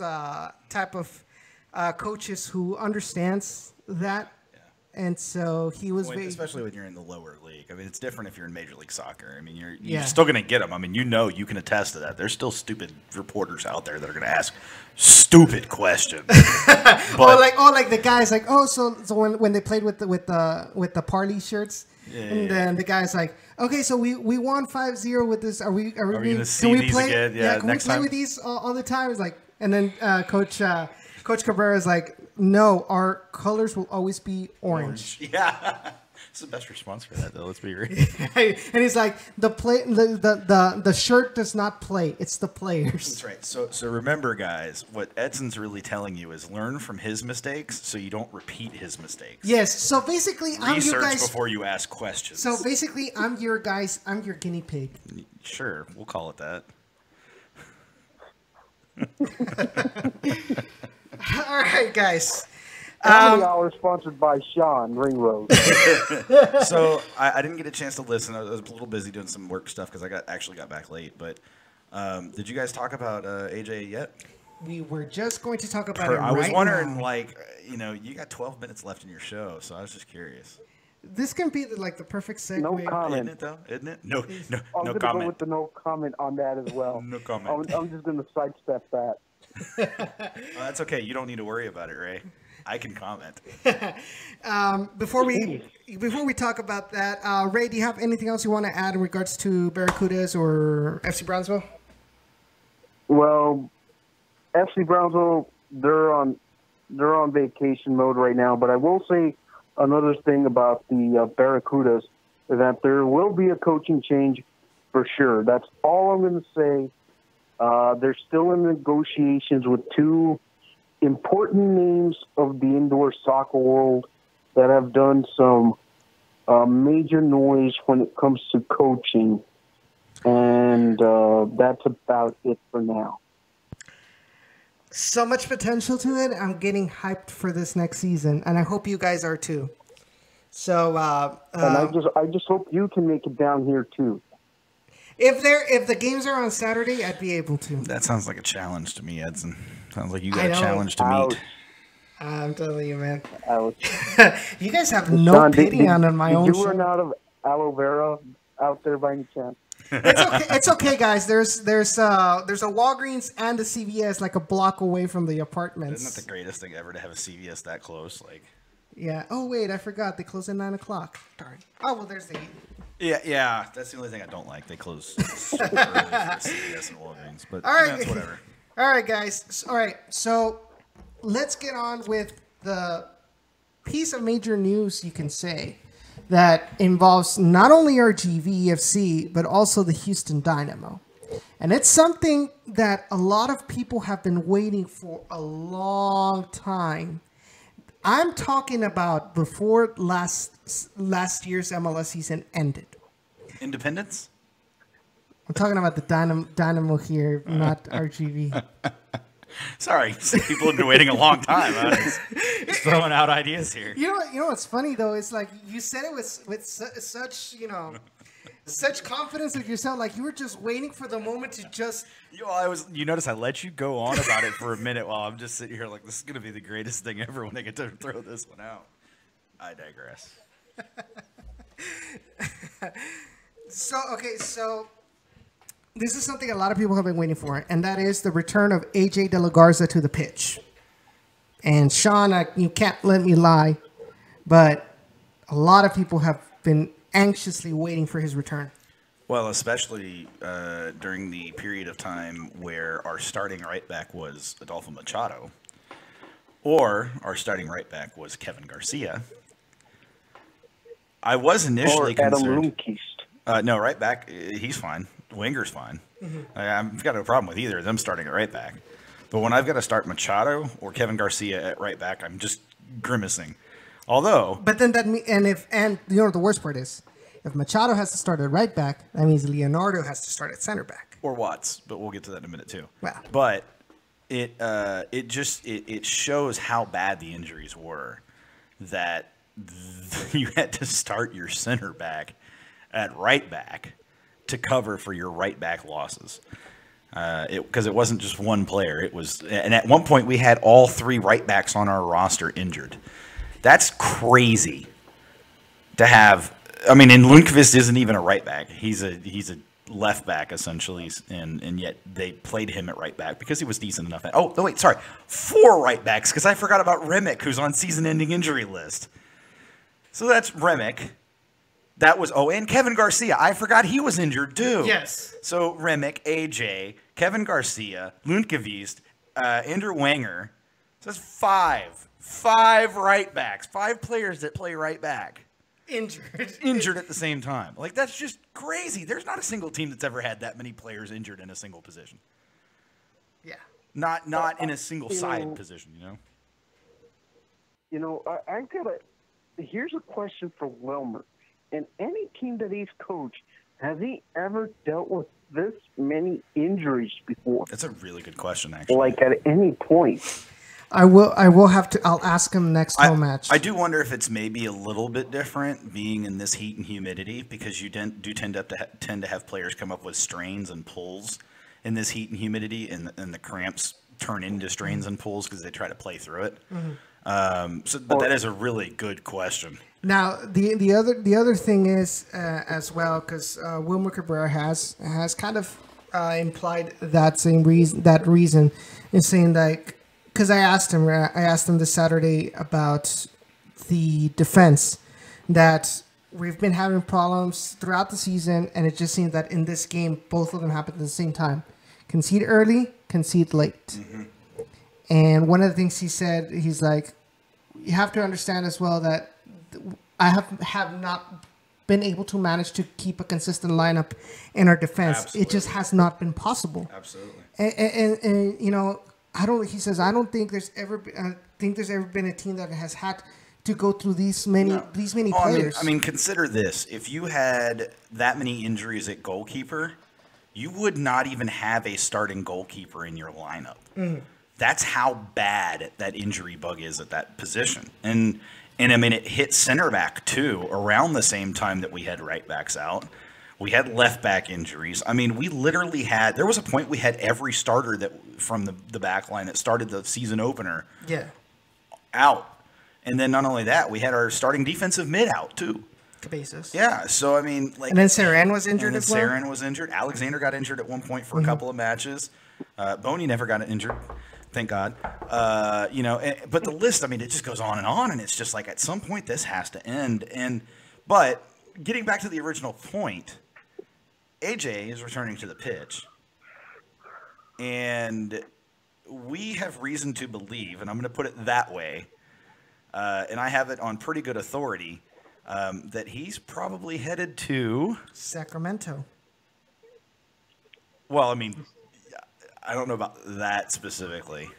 type of coaches who understands that. And so he was, especially when you're in the lower league. I mean, it's different if you're in Major League Soccer. I mean, you're still going to get them. I mean, you can attest to that. There's still stupid reporters out there that are going to ask stupid questions. like the guys like, so when they played with the Parley shirts, then the guy's like, okay, so we won 5-0 with this. Are we going to see these play again? Yeah, can we play with these all the time? It's like, and then Coach Cabrera is like, no, our colors will always be orange. Yeah, it's the best response for that, though. Let's be real. And he's like, the shirt does not play; it's the players. That's right. So remember, guys, what Edson's really telling you is learn from his mistakes, so you don't repeat his mistakes. Yes. So basically, I'm your guys. Research before you ask questions. So basically, I'm your guinea pig. Sure, we'll call it that. All right, guys. Comedy Hour sponsored by Sean Ringrose. So I didn't get a chance to listen. I was a little busy doing some work stuff because I actually got back late. But did you guys talk about AJ yet? We were just going to talk about it I was wondering, now. You got 12 minutes left in your show, so I was just curious. This can be the perfect segue. No comment. Isn't it, though? Isn't it? No I'm going to comment. go with the no comment on that as well. No comment. I'm just going to sidestep that. That's okay. You don't need to worry about it, Ray. I can comment. Before we talk about that, Ray, do you have anything else you want to add in regards to Barracudas or FC Brownsville? Well, FC Brownsville, they're on vacation mode right now. But I will say another thing about the Barracudas is that there will be a coaching change for sure. That's all I'm going to say. They're still in negotiations with two important names of the indoor soccer world that have done some major noise when it comes to coaching. And that's about it for now. So much potential to it. I'm getting hyped for this next season, and I hope you guys are too. So, and I just hope you can make it down here too. If the games are on Saturday, I'd be able to. That sounds like a challenge to me, Edson. Sounds like you got a challenge to meet. I'm telling you, man. Ouch. You guys have no pity on my own show. You run out of aloe vera out there by any chance? It's okay, guys. There's a Walgreens and a CVS like a block away from the apartments. Isn't that the greatest thing ever to have a CVS that close? Yeah. Oh wait, I forgot they close at 9:00. Darn. Oh well, there's the. Yeah. That's the only thing I don't like. They close super early for the CVS and Walgreens, but all right, that's whatever. All right, guys. All right, so let's get on with the piece of major news you can say that involves not only RGVFC but also the Houston Dynamo, and it's something that a lot of people have been waiting for a long time. I'm talking about before last year's MLS season ended. Independence? I'm talking about the Dynamo here, not RGV. Sorry, people have been waiting a long time. I'm just throwing out ideas here. You know what's funny though? It's like you said it with such such confidence of yourself, like you were just waiting for the moment to just. You notice I let you go on about it for a minute while I'm just sitting here like this is gonna be the greatest thing ever when I get to throw this one out. I digress. So this is something a lot of people have been waiting for, and that is the return of AJ De La Garza to the pitch. And Sean, you can't let me lie, but a lot of people have been anxiously waiting for his return. Well, especially during the period of time where our starting right back was Adolfo Machado, or our starting right back was Kevin Garcia. I was initially concerned. No, right back, he's fine. Winger's fine. Mm-hmm. I've got no problem with either of them starting at right back. But when I've got to start Machado or Kevin Garcia at right back, I'm just grimacing. Although, but then and you know what the worst part is, if Machado has to start at right back, that means Leonardo has to start at center back or Watts. But we'll get to that in a minute too. Wow. But it shows how bad the injuries were that you had to start your center back at right back to cover for your right back losses. Because it wasn't just one player. It was, and at one point we had all three right backs on our roster injured. That's crazy to have. I mean, and Lundqvist isn't even a right back. He's a left back essentially, and yet they played him at right back because he was decent enough. Oh, wait, sorry, 4 right backs because I forgot about Remick, who's on season-ending injury list. So that's Remick. That was and Kevin Garcia. I forgot he was injured too. Yes. So Remick, AJ, Kevin Garcia, Lundqvist, Andrew Wenger. So that's 5 right backs. 5 players that play right back. Injured at the same time. Like, that's just crazy. There's not a single team that's ever had that many players injured in a single position. Yeah. Not in a single side position, I've got here's a question for Wilmer. And any team that he's coached, has he ever dealt with this many injuries before? That's a really good question, actually. Like at any point. I'll ask him next home match. I do wonder if it's maybe a little bit different being in this heat and humidity because you tend to have players come up with strains and pulls in this heat and humidity, and the cramps turn into strains and pulls because they try to play through it. Mm-hmm. But that is a really good question. Now the other thing is as well, because Wilmer Cabrera has kind of implied that same reason in saying like, because I asked him this Saturday about the defense, that we've been having problems throughout the season, and it just seems that in this game both of them happened at the same time: concede early, concede late. Mm-hmm. And one of the things he said, he's like, you have to understand as well that I have not been able to manage to keep a consistent lineup in our defense. Absolutely. It just has not been possible. Absolutely. And he says, I don't think there's ever been a team that has had to go through these many players. I mean, consider this. If you had that many injuries at goalkeeper, you would not even have a starting goalkeeper in your lineup. Mm-hmm. That's how bad that injury bug is at that position. And I mean, it hit center back too around the same time that we had right backs out. We had left back injuries. I mean, we literally there was a point we had every starter from the back line that started the season opener out. And then not only that, we had our starting defensive mid out too. Cabezas. Yeah, so I mean, like, and then Saran was injured as well. Saran was injured. Alexander got injured at one point for a couple of matches. Boney never got injured. Thank God. But the list, I mean, it just goes on, and it's just like at some point this has to end. But getting back to the original point, AJ is returning to the pitch, and we have reason to believe, and I'm going to put it that way, and I have it on pretty good authority, that he's probably headed to Sacramento. Well, I mean, I don't know about that specifically,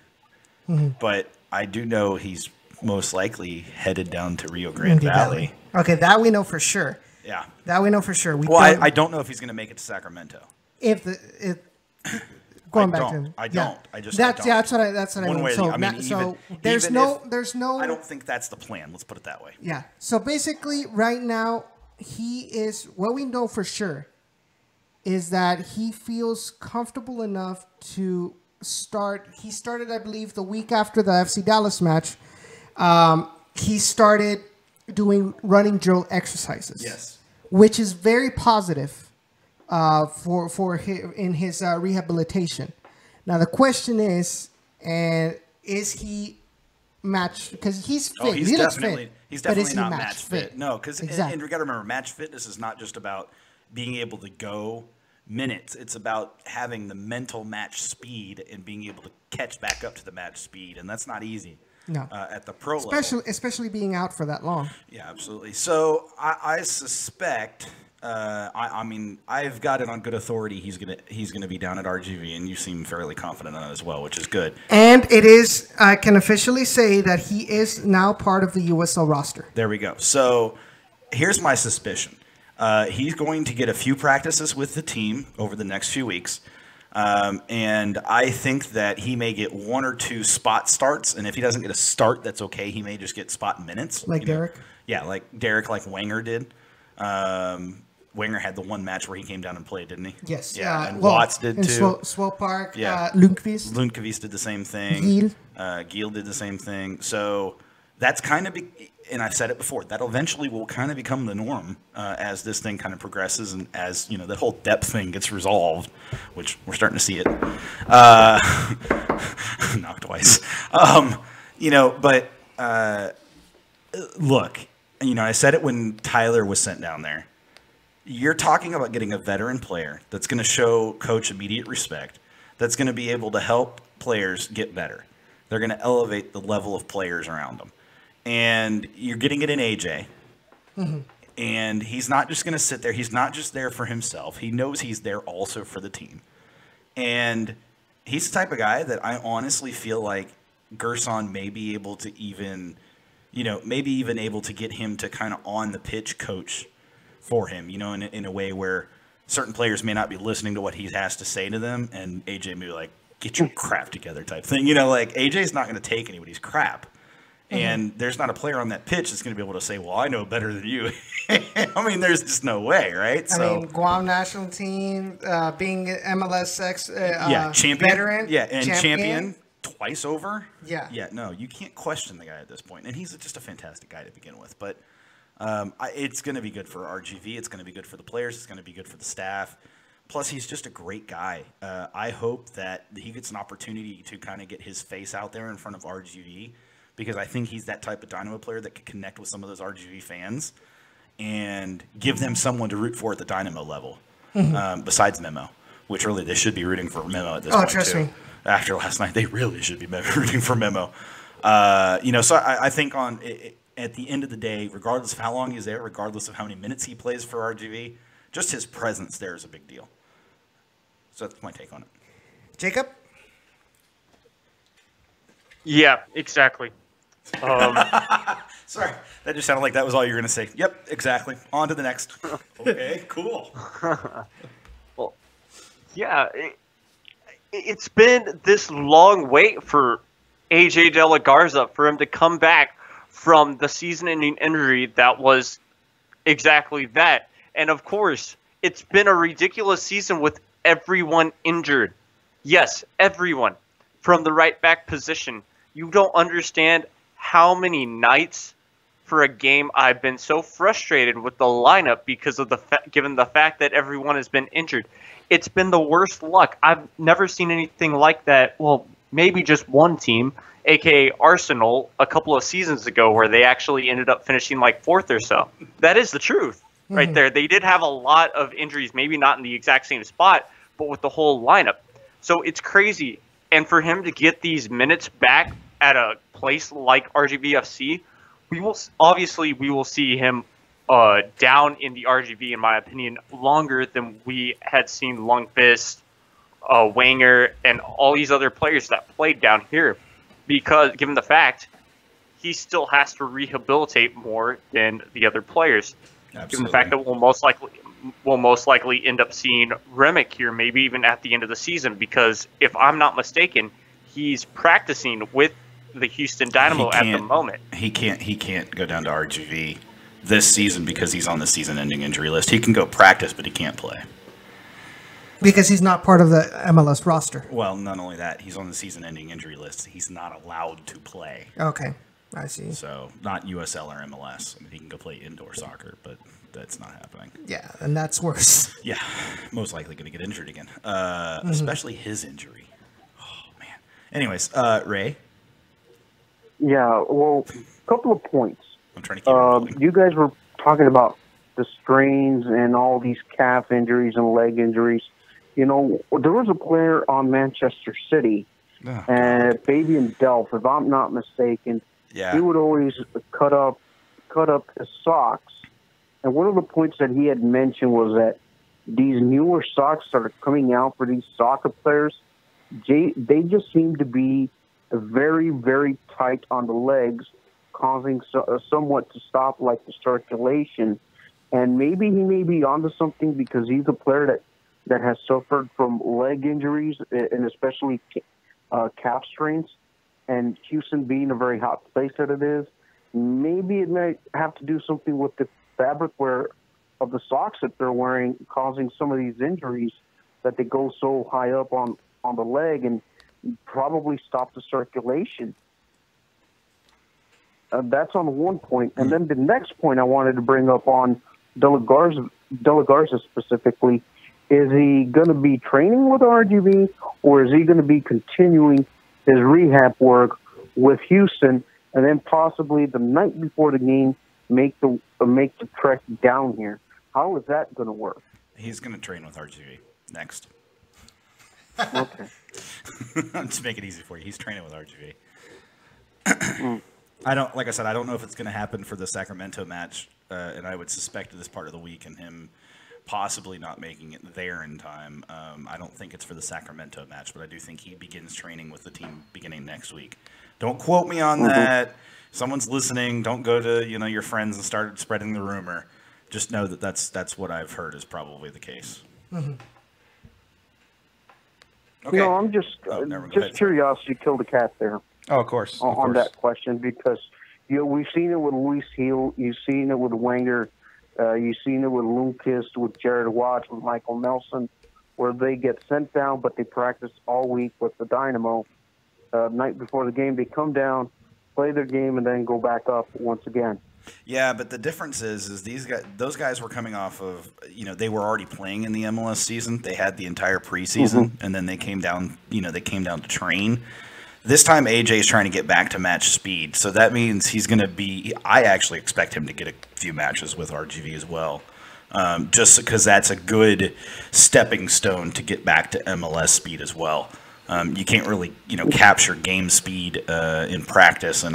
but I do know he's most likely headed down to Rio Grande Valley. Okay, that we know for sure. Yeah. That we know for sure. I don't know if he's going to make it to Sacramento. Going I back don't. to I yeah. don't. I just That's I don't. yeah. That's what I One mean. way or So the- I mean, there's no. I don't think that's the plan. Let's put it that way. Yeah. So basically, right now, he is what we know for sure is that he feels comfortable enough to start. He started, I believe, the week after the FC Dallas match. He started doing running drill exercises. Yes. Which is very positive in his rehabilitation. Now the question is, is he match? Because he's fit. Oh, he's he looks definitely fit, he's but is definitely he not match match fit. No, because Exactly. and we got to remember, match fitness is not just about being able to go minutes. It's about having the mental match speed and being able to catch back up to the match speed, and that's not easy. No. At the pro level. Especially being out for that long. Yeah, absolutely. So I suspect. I mean, I've got it on good authority. He's gonna be down at RGV, and you seem fairly confident on it as well, which is good. And it is, I can officially say that he is now part of the USL roster. There we go. So here's my suspicion. He's going to get a few practices with the team over the next few weeks. And I think that he may get 1 or 2 spot starts. And if he doesn't get a start, that's okay. He may just get spot minutes. Like Derek? Yeah, like Derek, like Wenger did. Wenger had the one match where he came down and played, didn't he? Yes. Yeah, and Watts did too. Swell Park, Yeah. Lundqvist did the same thing. Gil. Gil did the same thing. So that's kind of, and I've said it before, that eventually will kind of become the norm as this thing kind of progresses and as, that whole depth thing gets resolved, which we're starting to see it. Knock twice. But look, I said it when Tyler was sent down there. You're talking about getting a veteran player that's going to show coach immediate respect, that's going to be able to help players get better. They're going to elevate the level of players around them. And you're getting it in AJ. Mm-hmm. And he's not just going to sit there. He's not just there for himself. He knows he's there also for the team. And he's the type of guy that I honestly feel like Gerson may be able to even, maybe even able to get him to kind of on the pitch coach for him, in a way where certain players may not be listening to what he has to say to them. And AJ may be like, get your crap together type thing. Like AJ's not going to take anybody's crap. And there's not a player on that pitch that's going to be able to say, well, I know better than you. I mean, there's just no way, right? I mean, Guam national team, being MLSX champion. Veteran. Yeah, and champion twice over. Yeah. Yeah, no, you can't question the guy at this point. And he's just a fantastic guy to begin with. But it's going to be good for RGV. It's going to be good for the players. It's going to be good for the staff. Plus, he's just a great guy. I hope that he gets an opportunity to kind of get his face out there in front of RGV, because I think he's that type of Dynamo player that can connect with some of those RGV fans and give them someone to root for at the Dynamo level, besides Memo, which really they should be rooting for Memo at this point, trust too. me. After last night, they really should be rooting for Memo. So I think at the end of the day, regardless of how long he's there, regardless of how many minutes he plays for RGV, just his presence there is a big deal. So that's my take on it. Jacob? Yeah, exactly. Sorry, that just sounded like that was all you were going to say. Yep, exactly. On to the next. Okay, cool. Well, yeah, it's been this long wait for AJ De La Garza for him to come back from the season-ending injury that was exactly that. And of course, it's been a ridiculous season with everyone injured. Yes, everyone. From the right back position. You don't understand how many nights for a game I've been so frustrated with the lineup because of given the fact that everyone has been injured. It's been the worst luck. I've never seen anything like that. Well, maybe just one team, aka Arsenal, a couple of seasons ago, where they actually ended up finishing like 4th or so. That is the truth right there. They did have a lot of injuries, maybe not in the exact same spot, but with the whole lineup. So it's crazy. And for him to get these minutes back at a place like RGVFC, we will see him down in the RGV, in my opinion, longer than we had seen Lundqvist, Wenger, and all these other players that played down here. Because given the fact he still has to rehabilitate more than the other players. Absolutely. Given the fact that we'll most likely will most likely end up seeing Remick here, maybe even at the end of the season, because if I'm not mistaken, he's practicing with the Houston Dynamo at the moment. He can't go down to RGV this season because he's on the season-ending injury list. He can go practice, but he can't play. Because he's not part of the MLS roster. Well, not only that, he's on the season-ending injury list. He's not allowed to play. Okay, I see. So, not USL or MLS. I mean, he can go play indoor soccer, but that's not happening. Yeah, and that's worse. Yeah, most likely going to get injured again, especially his injury. Oh, man. Anyways, Ray? Yeah, well, a couple of points. I'm trying to keep it rolling. You guys were talking about the strains and all these calf injuries and leg injuries. You know, there was a player on Manchester City, and Fabian Delph, if I'm not mistaken, he would always cut up his socks. And one of the points that he had mentioned was that these newer socks that are coming out for these soccer players, they just seem to be very, very tight on the legs, causing somewhat to stop like the circulation. And maybe he may be onto something because he's a player that has suffered from leg injuries and especially calf strains. And Houston being a very hot place that it is, maybe it might have to do something with the fabric of the socks that they're wearing, causing some of these injuries that they go so high up on the leg and probably stop the circulation. That's on one point. And then the next point I wanted to bring up on De La Garza specifically, is he going to be training with RGV, or is he going to be continuing his rehab work with Houston, and then possibly the night before the game make the trek down here? How is that going to work? He's going to train with RGV next. Okay. I'm just making it easy for you. He's training with RGV. Like I said, I don't know if it's going to happen for the Sacramento match, and I would suspect this part of the week and him possibly not making it there in time. I don't think it's for the Sacramento match, but I do think he begins training with the team beginning next week. Don't quote me on that. Someone's listening. Don't go to your friends and start spreading the rumor. Just know that that's what I've heard is probably the case. Mm-hmm. Okay. No, I'm just curiosity killed a cat there. Oh, of course. On that question, because we've seen it with Luis Heel, you've seen it with Wenger, you've seen it with Lundqvist, with Jared Watts, with Michael Nelson, where they get sent down, but they practice all week with the Dynamo. Night before the game, they come down, play their game, and then go back up once again. Yeah, but the difference is those guys were coming off of, they were already playing in the MLS season. They had the entire preseason, and then they came down, to train. This time, AJ is trying to get back to match speed, so that means he's going to be. I actually expect him to get a few matches with RGV as well, just because that's a good stepping stone to get back to MLS speed as well. You can't really, capture game speed in practice, and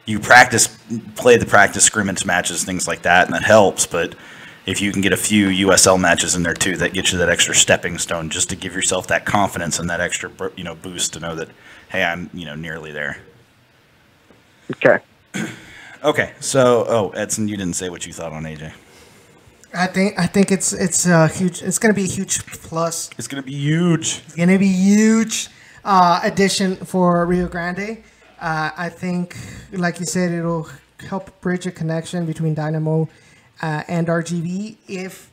you play the practice scrimmage matches, things like that, and that helps. But if you can get a few USL matches in there too, that gets you that extra stepping stone, just to give yourself that confidence and that extra, boost to know that, hey, I'm, nearly there. Okay. Okay. So, Edson, you didn't say what you thought on AJ. I think it's huge. It's going to be a huge plus. It's going to be huge. It's going to be huge addition for Rio Grande. I think, like you said, it'll help bridge a connection between Dynamo and RGV. If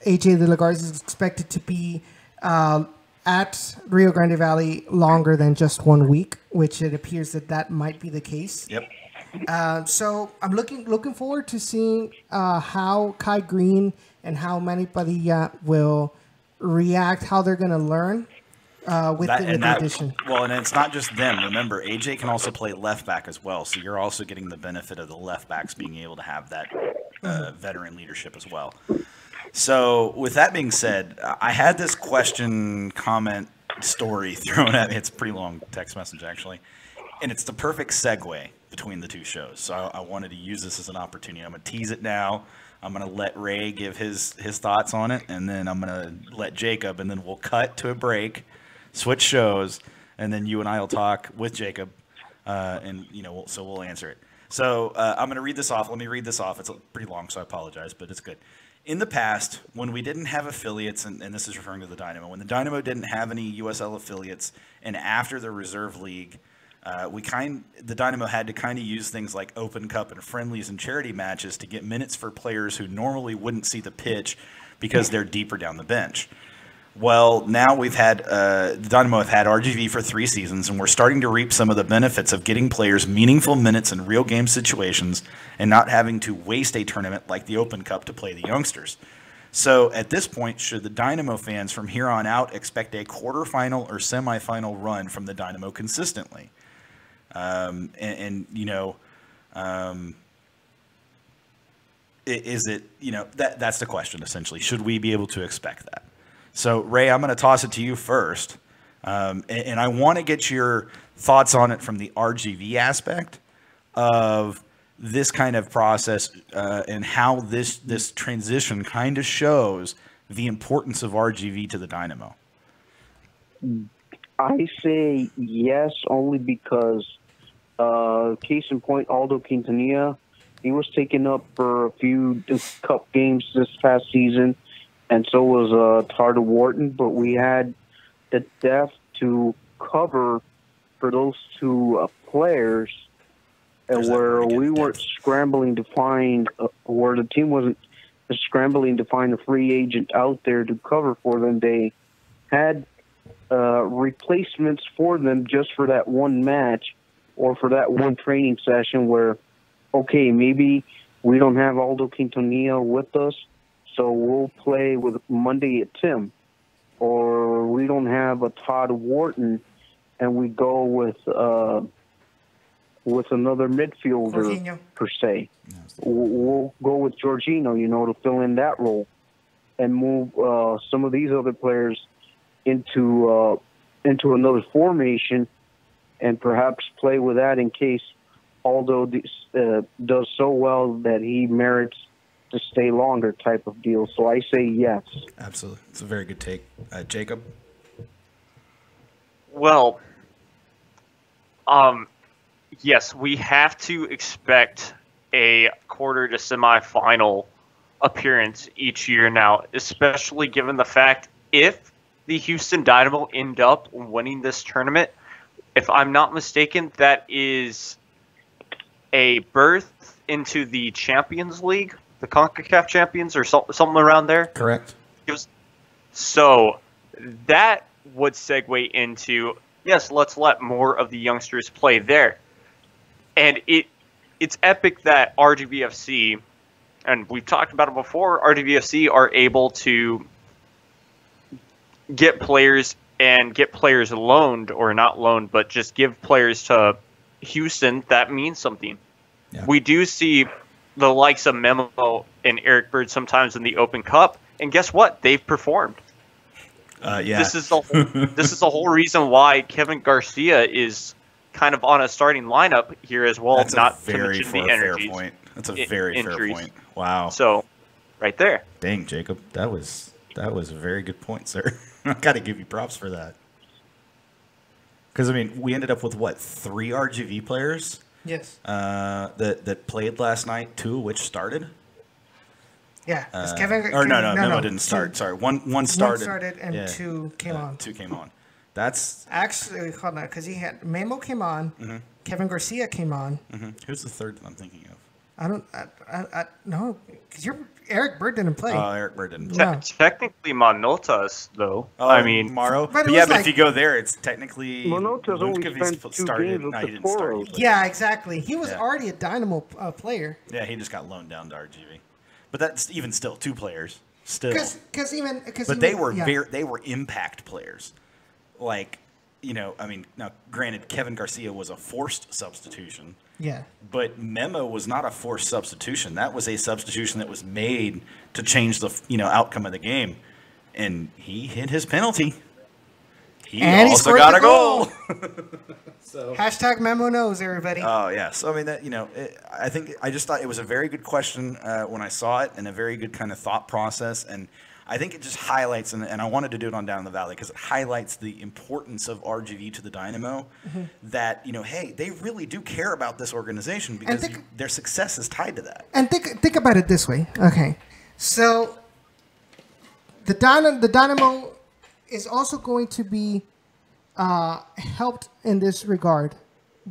AJ De La Garza is expected to be at Rio Grande Valley longer than just 1 week, which it appears that might be the case. Yep. So I'm looking forward to seeing how Kai Green and how Manny Padilla will react, how they're going to learn with the addition. Well, and it's not just them. Remember, AJ can also play left back as well, so you're also getting the benefit of the left backs being able to have that veteran leadership as well. So with that being said, I had this question, comment, story thrown at me. It's a pretty long text message, actually. And it's the perfect segue between the two shows. So I wanted to use this as an opportunity. I'm going to tease it now. I'm going to let Ray give his thoughts on it, and then I'm going to let Jacob, and then we'll cut to a break, switch shows, and then you and I will talk with Jacob, and so we'll answer it. So I'm going to read this off. Let me read this off. It's pretty long, so I apologize, but it's good. In the past, when we didn't have affiliates, and this is referring to the Dynamo, when the Dynamo didn't have any USL affiliates, and after the Reserve League, the Dynamo had to kind of use things like Open Cup and friendlies and charity matches to get minutes for players who normally wouldn't see the pitch because they're deeper down the bench. Well, now we've had the Dynamo have had RGV for 3 seasons, and we're starting to reap some of the benefits of getting players meaningful minutes in real game situations and not having to waste a tournament like the Open Cup to play the youngsters. So at this point, should the Dynamo fans from here on out expect a quarterfinal or semifinal run from the Dynamo consistently? Is it, that's the question essentially. Should we be able to expect that? So, Ray, I'm going to toss it to you first. And I want to get your thoughts on it from the RGV aspect of this kind of process and how this transition kind of shows the importance of RGV to the Dynamo. I say yes, only because case in point, Aldo Quintanilla, he was taken up for a few cup games this past season, and so was Tarda Wharton, but we had the depth to cover for those 2 players, and where we weren't scrambling to find, where the team wasn't scrambling to find a free agent out there to cover for them. They had replacements for them just for that one match or for that one training session where, okay, maybe we don't have Aldo Quintanilla with us, so we'll play with Monday at Tim. Or we don't have a Todd Wharton, and we go with another midfielder, Jorginho, per se. We'll go with Jorginho, to fill in that role, and move some of these other players into another formation, and perhaps play with that in case Aldo does so well that he merits to stay longer type of deal. So I say yes. Absolutely. It's a very good take. Jacob? Well, yes, we have to expect a quarter to semifinal appearance each year now, especially given the fact if the Houston Dynamo end up winning this tournament, if I'm not mistaken, that is a berth into the Champions League, the CONCACAF Champions, or something around there. Correct. So that would segue into, yes, let's let more of the youngsters play there. And it's epic that RGVFC, and we've talked about it before, RGVFC are able to get players loaned, or not loaned, but just give players to Houston. That means something. Yeah. We do see the likes of Memo and Eric Bird sometimes in the Open Cup, and guess what? They've performed. Yeah. This is the whole reason why Kevin Garcia is kind of on a starting lineup here as well. That's not a very to mention the fair injuries. point. That's a very fair point. Wow. So, right there. Dang, Jacob, that was a very good point, sir. I got to give you props for that. Because we ended up with what, 3 RGV players? Yes. That played last night, 2 of which started. Yeah. Kevin, Memo didn't start. Sorry, one started. 1 started and 2 came on. 2 came on. That's actually, hold on, because he had Memo came on, Kevin Garcia came on. Who's the third that I'm thinking of? I no, because Eric Bird didn't play. Oh, Eric Bird didn't play. No. Technically Manotas, though. Morrow. But if you go there, it's technically Manotas only spent 2 games with the Toros. Yeah, exactly. He was already a Dynamo player. Yeah, he just got loaned down to RGV. But that's even still 2 players. Still. But they were impact players. Now granted, Kevin Garcia was a forced substitution. Yeah. But Memo was not a forced substitution. That was a substitution that was made to change the outcome of the game. And he hit his penalty. He also got a goal. So hashtag Memo knows, everybody. Oh, yeah. So, I just thought it was a very good question when I saw it, and a very good kind of thought process. And I think it just highlights, and I wanted to do it on Down in the Valley because it highlights the importance of RGV to the Dynamo. That hey, they really do care about this organization because their success is tied to that. And think about it this way. Okay, so the Dynamo is also going to be helped in this regard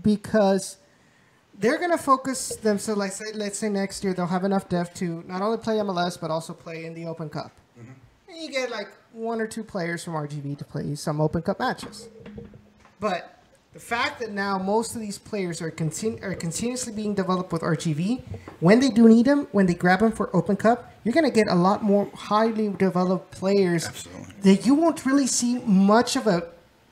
because they're going to focus themselves. Like, let's say next year they'll have enough depth to not only play MLS but also play in the Open Cup. And you get like 1 or 2 players from RGV to play some Open Cup matches. But the fact that now most of these players are continuously being developed with RGV, when they do need them, when they grab them for Open Cup, you're going to get a lot more highly developed players that you won't really see much of a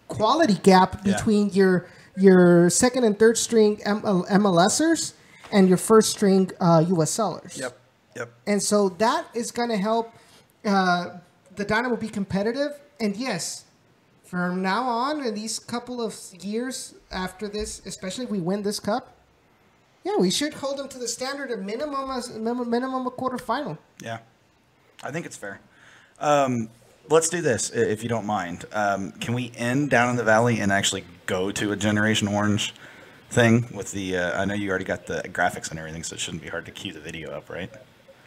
quality gap between your second and third string MLSers and your first string USLers. Yep. And so that is going to help the Dynamo be competitive. And yes, from now on, in these couple of years after this, especially if we win this cup, we should hold them to the standard of minimum a quarterfinal. Yeah, I think it's fair. Let's do this, if you don't mind. Can we end Down in the Valley and actually go to a Generation Orange thing with the? I know you already got the graphics and everything, so it shouldn't be hard to cue the video up, right?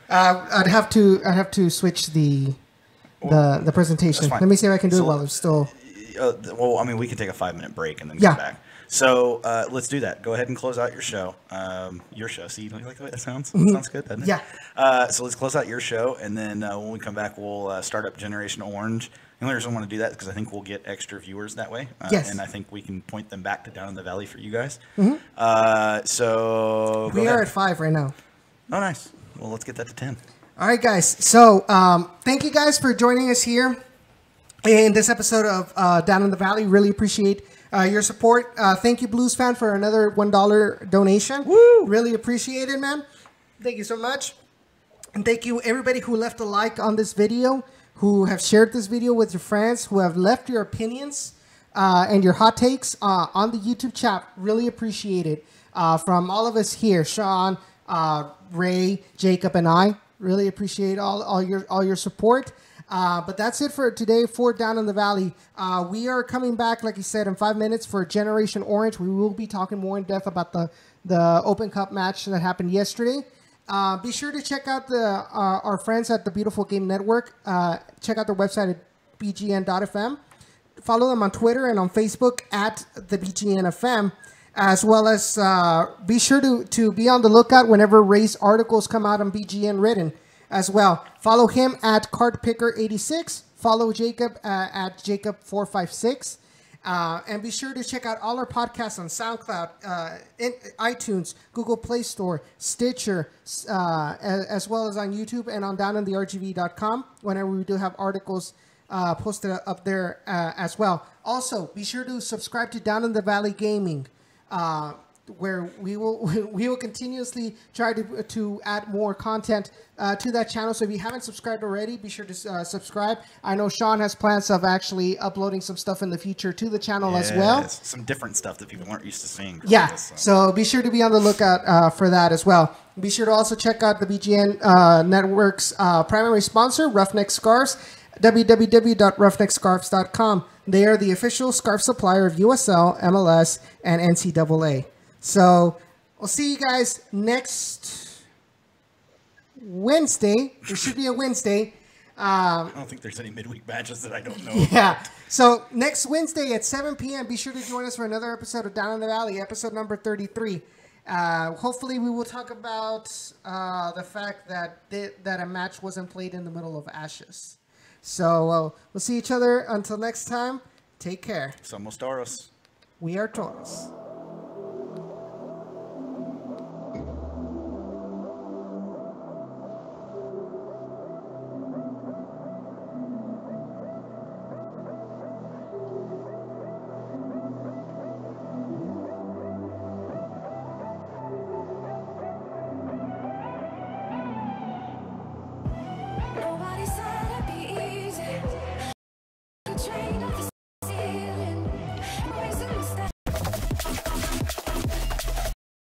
I'd have to switch the presentation. Let me see if I can do it while it's still. Well, I mean, we can take a 5-minute break and then come back. So let's do that. Go ahead and close out your show. Your show. See, you like the way that sounds? Sounds good, doesn't it? Yeah. So let's close out your show, and then when we come back, we'll start up Generation Orange. The only reason I want to do that is because I think we'll get extra viewers that way. Yes. And I think we can point them back to Down in the Valley for you guys. So we are at 5 right now. Oh, nice. Well, let's get that to 10. All right, guys. So thank you guys for joining us here in this episode of Down in the Valley. Really appreciate your support. Thank you, Blues fan, for another $1 donation. Woo! Really appreciate it, man. Thank you so much. And thank you, everybody who left a like on this video, who have shared this video with your friends, who have left your opinions and your hot takes on the YouTube chat. Really appreciate it. From all of us here, Sean, Ray, Jacob, and I. Really appreciate all your support. But that's it for today for Down in the Valley. We are coming back, like you said, in 5 minutes for Generation Orange. We will be talking more in depth about the Open Cup match that happened yesterday. Be sure to check out our friends at the Beautiful Game Network. Check out their website at bgn.fm. Follow them on Twitter and on Facebook at the BGNFM. As well as be sure to be on the lookout whenever Ray's articles come out on BGN Written as well. Follow him at CardPicker86. Follow Jacob at Jacob456. And be sure to check out all our podcasts on SoundCloud, iTunes, Google Play Store, Stitcher, as well as on YouTube and on downintheRGV.com whenever we do have articles posted up there as well. Also, be sure to subscribe to Down in the Valley Gaming. Where we will continuously try to add more content to that channel. So if you haven't subscribed already, be sure to subscribe. I know Sean has plans of actually uploading some stuff in the future to the channel as well. Some different stuff that people aren't used to seeing. Yeah, so be sure to be on the lookout for that as well. Be sure to also check out the BGN Network's primary sponsor, Roughneck Scarves, www.roughneckscarves.com. They are the official scarf supplier of USL, MLS, and NCAA. So we'll see you guys next Wednesday. There should be a Wednesday. I don't think there's any midweek matches that I don't know. Yeah. About. So next Wednesday at 7 p.m., be sure to join us for another episode of Down in the Valley, episode number 33. Hopefully we will talk about the fact that a match wasn't played in the middle of Ashes. So we'll see each other until next time. Take care. Somos Toros. We are Toros.